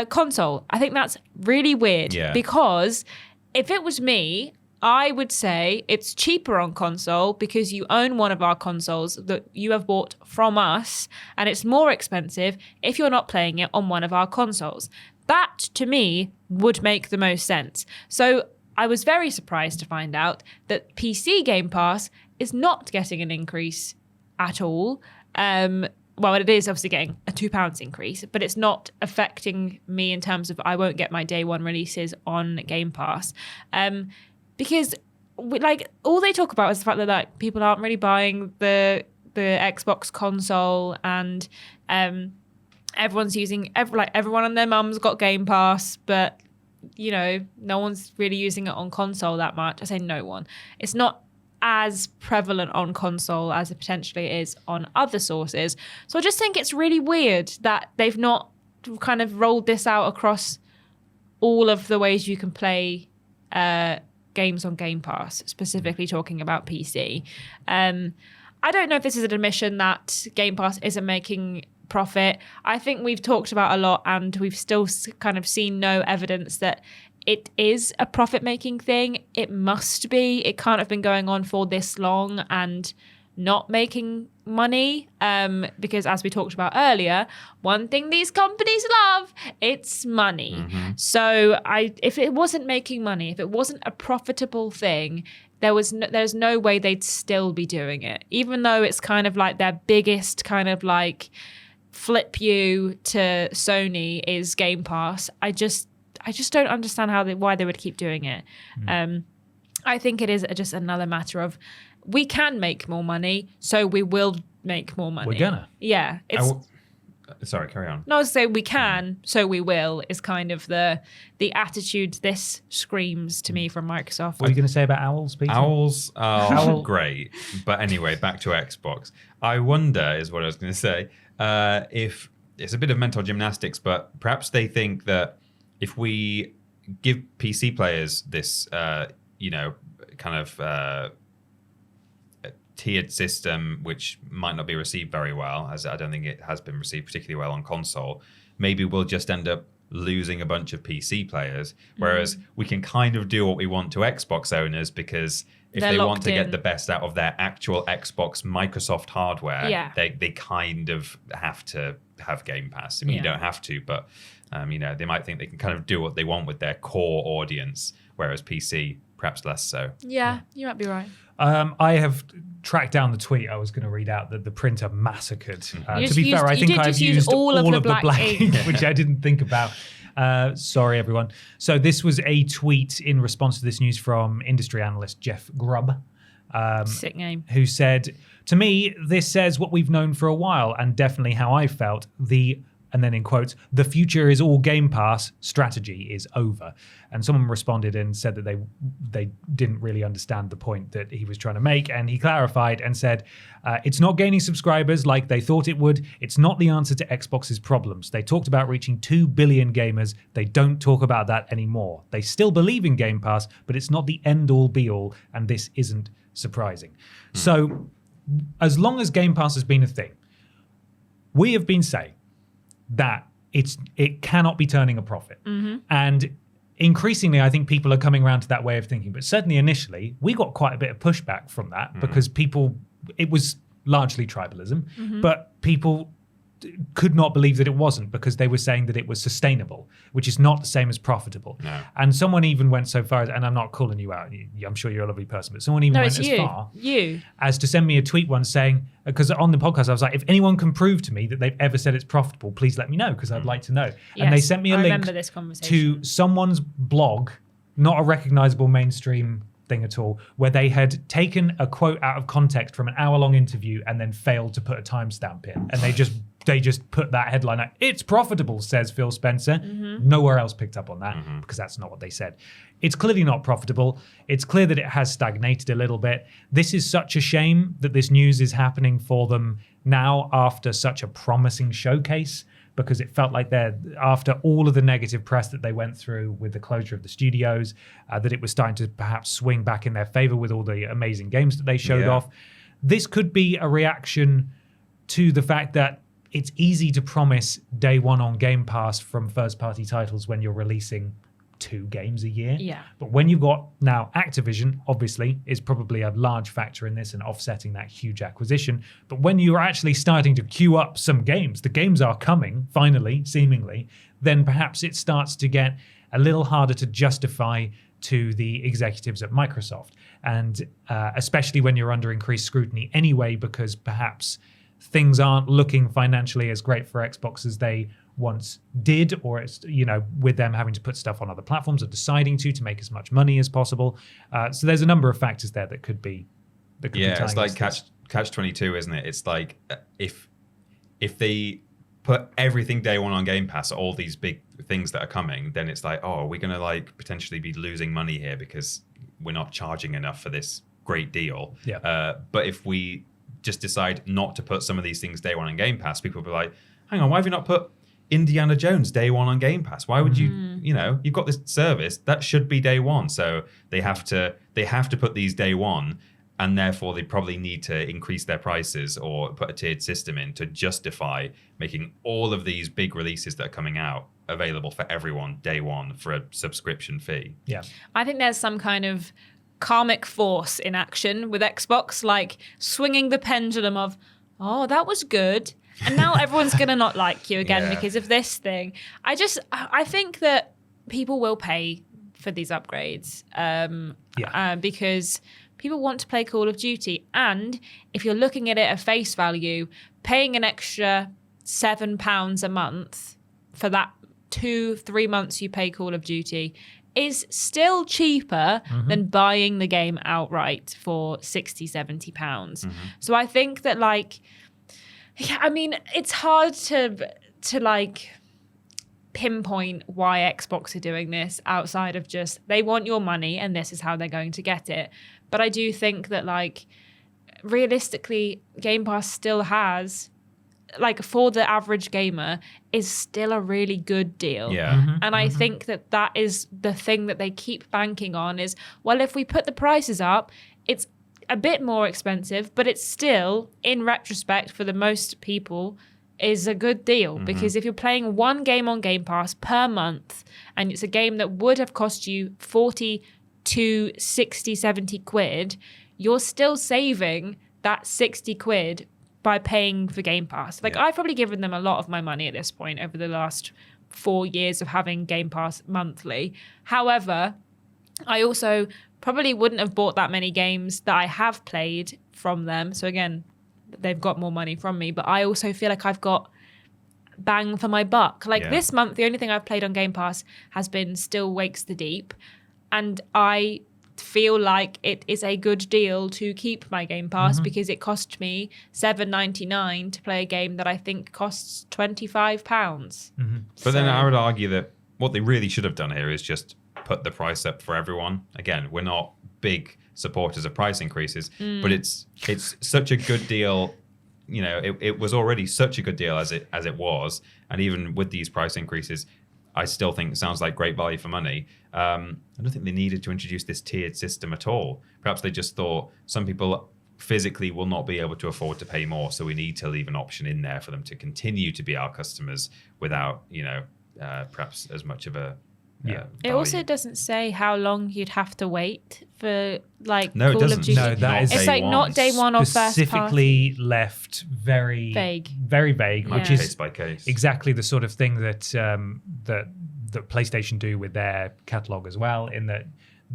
console. I think that's really weird because if it was me, I would say it's cheaper on console because you own one of our consoles that you have bought from us, and it's more expensive if you're not playing it on one of our consoles. That, to me, would make the most sense. So I was very surprised to find out that PC Game Pass is not getting an increase at all. Well, it is obviously getting a £2 increase, but it's not affecting me in terms of I won't get my day one releases on Game Pass. Because all they talk about is the fact that like people aren't really buying the Xbox console, and everyone's using everyone and their mum's got Game Pass, but no one's really using it on console that much. I say no one. It's not as prevalent on console as it potentially is on other sources. So I just think it's really weird that they've not kind of rolled this out across all of the ways you can play games on Game Pass, specifically talking about PC. I don't know if this is an admission that Game Pass isn't making profit. I think we've talked about a lot, and we've still kind of seen no evidence that it is a profit-making thing. It must be. It can't have been going on for this long and not making money, because as we talked about earlier, one thing these companies love, it's money. So if it wasn't making money, if it wasn't a profitable thing, there's no way they'd still be doing it, even though it's kind of like their biggest kind of like flip you to Sony is Game Pass. I just don't understand why they would keep doing it. I think it is just another matter of we can make more money, so we will make more money. We're gonna. Yeah. Sorry, carry on. No, I was saying we can, so we will is kind of the attitude this screams to me from Microsoft. What are you going to say about owls, Peter? Owls are great. But anyway, back to Xbox. I wonder, is what I was going to say, if it's a bit of mental gymnastics, but perhaps they think that if we give PC players this, kind of tiered system, which might not be received very well, as I don't think it has been received particularly well on console, maybe we'll just end up losing a bunch of PC players. Whereas we can kind of do what we want to Xbox owners, because if they want to get the best out of their actual Xbox Microsoft hardware, they kind of have to have Game Pass. I mean, you don't have to, but they might think they can kind of do what they want with their core audience, whereas PC perhaps less so. Yeah, you might be right. I have tracked down the tweet I was going to read out that the printer massacred. To be fair, I think I've used all of the black ink, which I didn't think about. Sorry, everyone. So this was a tweet in response to this news from industry analyst Jeff Grubb. Sick name. Who said, "To me, this says what we've known for a while, and definitely how I felt. And then in quotes, the future is all Game Pass strategy is over." And someone responded and said that they didn't really understand the point that he was trying to make. And he clarified and said, it's not gaining subscribers like they thought it would. It's not the answer to Xbox's problems. They talked about reaching 2 billion gamers. They don't talk about that anymore. They still believe in Game Pass, but it's not the end all be all. And this isn't surprising. So as long as Game Pass has been a thing, we have been saying that it cannot be turning a profit. And increasingly, I think people are coming around to that way of thinking. But certainly initially, we got quite a bit of pushback from that because it was largely tribalism, but people could not believe that it wasn't, because they were saying that it was sustainable, which is not the same as profitable. No. And someone even went so far as, and I'm not calling you out, I'm sure you're a lovely person, but someone even went as far as to send me a tweet once saying, because on the podcast I was like, if anyone can prove to me that they've ever said it's profitable, please let me know, because I'd like to know. Yes, and they sent me a link to someone's blog, not a recognizable mainstream thing at all, where they had taken a quote out of context from an hour-long interview and then failed to put a timestamp in, and they just put that headline out. It's profitable, says Phil Spencer. Nowhere else picked up on that, because that's not what they said. It's clearly not profitable. It's clear that it has stagnated a little bit. This is such a shame that this news is happening for them now after such a promising showcase because it felt like after all of the negative press that they went through with the closure of the studios, that it was starting to perhaps swing back in their favor with all the amazing games that they showed off. This could be a reaction to the fact that it's easy to promise day one on Game Pass from first-party titles when you're releasing 2 games a year. Yeah. But when you've got now Activision, obviously, is probably a large factor in this and offsetting that huge acquisition. But when you're actually starting to queue up some games, the games are coming, finally, seemingly, then perhaps it starts to get a little harder to justify to the executives at Microsoft. And especially when you're under increased scrutiny anyway, because perhaps things aren't looking financially as great for Xbox as they once did, or it's, with them having to put stuff on other platforms or deciding to make as much money as possible. So there's a number of factors there that could be. It's like catch 22, isn't it? It's like if they put everything day one on Game Pass, all these big things that are coming, then it's like, oh, are we going to potentially be losing money here because we're not charging enough for this great deal? Yeah. But if we just decide not to put some of these things day one on Game Pass, people will be like, hang on, why have you not put Indiana Jones day one on Game Pass? Why would you've got this service that should be day one. So they have to put these day one, and therefore they probably need to increase their prices or put a tiered system in to justify making all of these big releases that are coming out available for everyone day one for a subscription fee. Yeah. I think there's some kind of karmic force in action with Xbox, like swinging the pendulum of, oh, that was good, and now everyone's gonna not like you again because of this thing. I think that people will pay for these upgrades because people want to play Call of Duty. And if you're looking at it at face value, paying an extra £7 a month for that 2-3 months you pay Call of Duty is still cheaper than buying the game outright for £60-70. So I think that it's hard to pinpoint why Xbox are doing this outside of just they want your money and this is how they're going to get it. But I do think that realistically, Game Pass still has, for the average gamer, is still a really good deal. Yeah. And I think that is the thing that they keep banking on is, well, if we put the prices up, it's a bit more expensive, but it's still, in retrospect, for the most people, is a good deal. Because if you're playing one game on Game Pass per month, and it's a game that would have cost you 40 to 60, 70 quid, you're still saving that 60 quid by paying for Game Pass. I've probably given them a lot of my money at this point over the last 4 years of having Game Pass monthly. However, I also probably wouldn't have bought that many games that I have played from them. So again, they've got more money from me, but I also feel like I've got bang for my buck. This month, the only thing I've played on Game Pass has been Still Wakes the Deep. And I feel like it is a good deal to keep my Game Pass because it cost me $7.99 to play a game that I think costs £25. But then I would argue that what they really should have done here is just put the price up for everyone. Again, we're not big supporters of price increases, but it's such a good deal. It was already such a good deal as it was, and even with these price increases, I still think it sounds like great value for money. I don't think they needed to introduce this tiered system at all. Perhaps they just thought some people physically will not be able to afford to pay more, so we need to leave an option in there for them to continue to be our customers without, perhaps as much of a It also doesn't say how long you'd have to wait for no, Call it doesn't. of Duty. No, that is it's not day one or first party. Specifically left very vague, which is case by case. Exactly the sort of thing that that PlayStation do with their catalog as well. In that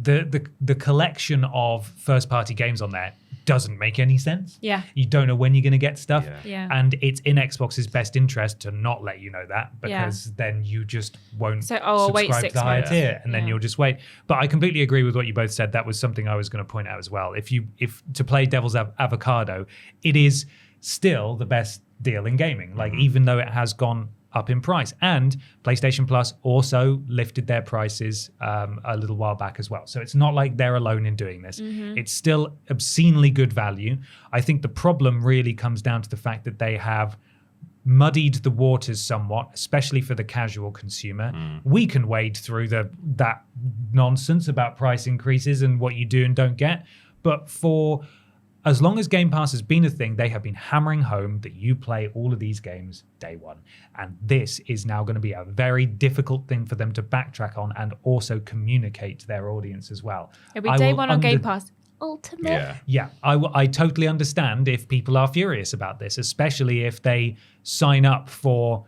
the collection of first party games on there doesn't make any sense. Yeah. You don't know when you're going to get stuff. Yeah. And it's in Xbox's best interest to not let you know that, because then you just won't subscribe to the higher tier, and then you'll just wait. But I completely agree with what you both said. That was something I was going to point out as well. If to play devil's avocado, it is still the best deal in gaming. Even though it has gone up in price. And PlayStation Plus also lifted their prices a little while back as well. So it's not like they're alone in doing this. It's still obscenely good value. I think the problem really comes down to the fact that they have muddied the waters somewhat, especially for the casual consumer. We can wade through that nonsense about price increases and what you do and don't get. But for as long as Game Pass has been a thing, they have been hammering home that you play all of these games day one. And this is now going to be a very difficult thing for them to backtrack on and also communicate to their audience as well. It'll be day one on Game Pass. Ultimate. Yeah. I totally understand if people are furious about this, especially if they sign up for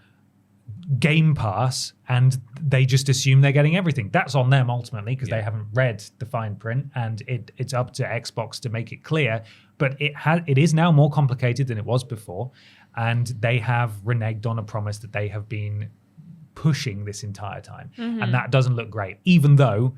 Game Pass and they just assume they're getting everything. That's on them ultimately because they haven't read the fine print, and it's up to Xbox to make it clear. But it is now more complicated than it was before, and they have reneged on a promise that they have been pushing this entire time, and that doesn't look great, even though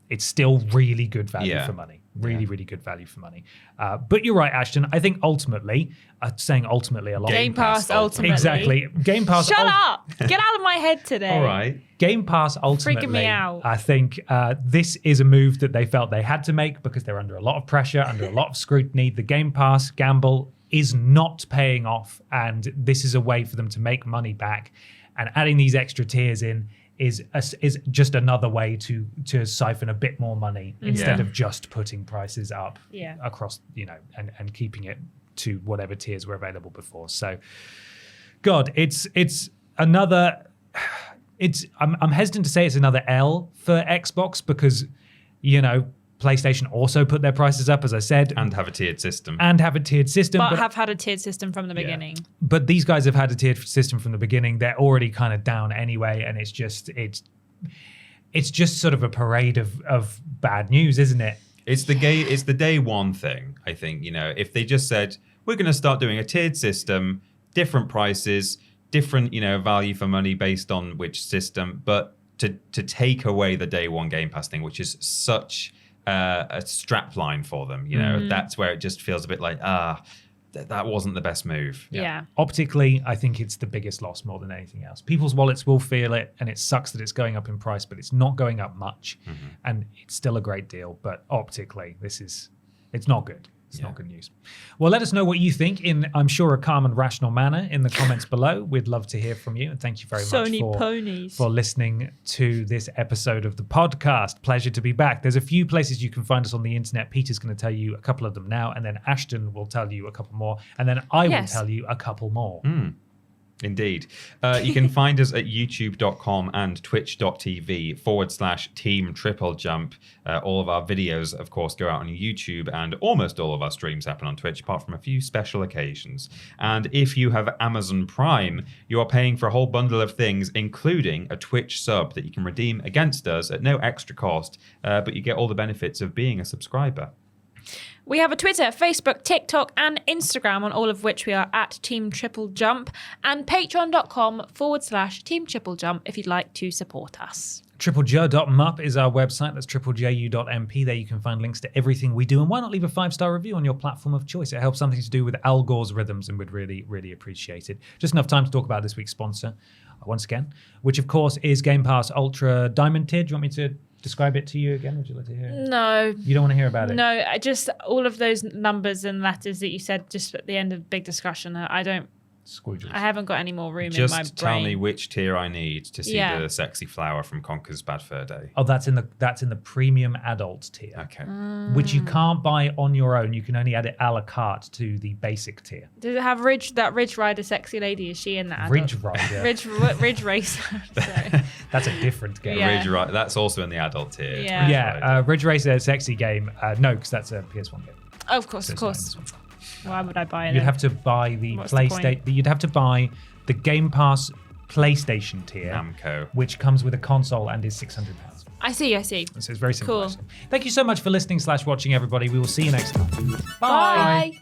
it's still really good value for money. Really good value for money. But you're right, Ashton. I think ultimately, saying ultimately a lot. Game Pass ultimately. Exactly. Game Pass. Shut up! Get out of my head today. All right. Game Pass ultimately. Freaking me out. I think this is a move that they felt they had to make because they're under a lot of pressure, under a lot of scrutiny. The Game Pass gamble is not paying off, and this is a way for them to make money back. And adding these extra tiers in is just another way to siphon a bit more money instead of just putting prices up across, and keeping it to whatever tiers were available before. So, God, it's another. I'm hesitant to say it's another L for Xbox because, PlayStation also put their prices up, as I said. And have a tiered system. But have had a tiered system from the beginning. But these guys have had a tiered system from the beginning. They're already kind of down anyway, and it's just sort of a parade of bad news, isn't it? It's the day one thing, I think. If they just said, we're going to start doing a tiered system, different prices, different, value for money based on which system, but to take away the day one Game Pass thing, which is such a strap line for them, that's where it just feels a bit like, that wasn't the best move. Yeah. Optically, I think it's the biggest loss more than anything else. People's wallets will feel it, and it sucks that it's going up in price, but it's not going up much, and it's still a great deal. But optically, it's not good. It's not good news. Well, let us know what you think in, I'm sure, a calm and rational manner in the comments below. We'd love to hear from you. And thank you very much for listening to this episode of the podcast. Pleasure to be back. There's a few places you can find us on the internet. Peter's going to tell you a couple of them now, and then Ashton will tell you a couple more, and then I will tell you a couple more. Indeed. You can find us at youtube.com and twitch.tv/Team TripleJump. All of our videos, of course, go out on YouTube, and almost all of our streams happen on Twitch, apart from a few special occasions. And if you have Amazon Prime, you are paying for a whole bundle of things, including a Twitch sub that you can redeem against us at no extra cost, but you get all the benefits of being a subscriber. We have a Twitter, Facebook, TikTok, and Instagram, on all of which we are at Team TripleJump, and patreon.com/Team TripleJump if you'd like to support us. TripleJ.mup is our website. That's triplejU.mp. There you can find links to everything we do. And why not leave a 5-star review on your platform of choice? It helps something to do with Al Gore's rhythms, and we'd really, really appreciate it. Just enough time to talk about this week's sponsor, once again, which, of course, is Game Pass Ultra Diamond Tier. Do you want me to describe it to you again? Would you like to hear it? No. You don't want to hear about it? No, just all of those numbers and letters that you said just at the end of big discussion. I haven't got any more room in my brain. Just tell me which tier I need to see the sexy flower from Conker's Bad Fur Day. Oh, that's in the premium adult tier. Okay. Which you can't buy on your own. You can only add it a la carte to the basic tier. Does it have that Ridge Rider sexy lady? Is she in that? Ridge Rider. Ridge Racer. Sorry. That's a different game. Yeah. Ridge Rider. That's also in the adult tier. Yeah. Ridge Racer sexy game. No, because that's a PS1 game. Oh, of course. Why would I buy it? You'd have to buy the PlayStation. You'd have to buy the Game Pass PlayStation tier, Namco, which comes with a console and is £600. I see. So it's very simple. Cool. Thank you so much for listening /watching, everybody. We will see you next time. Bye.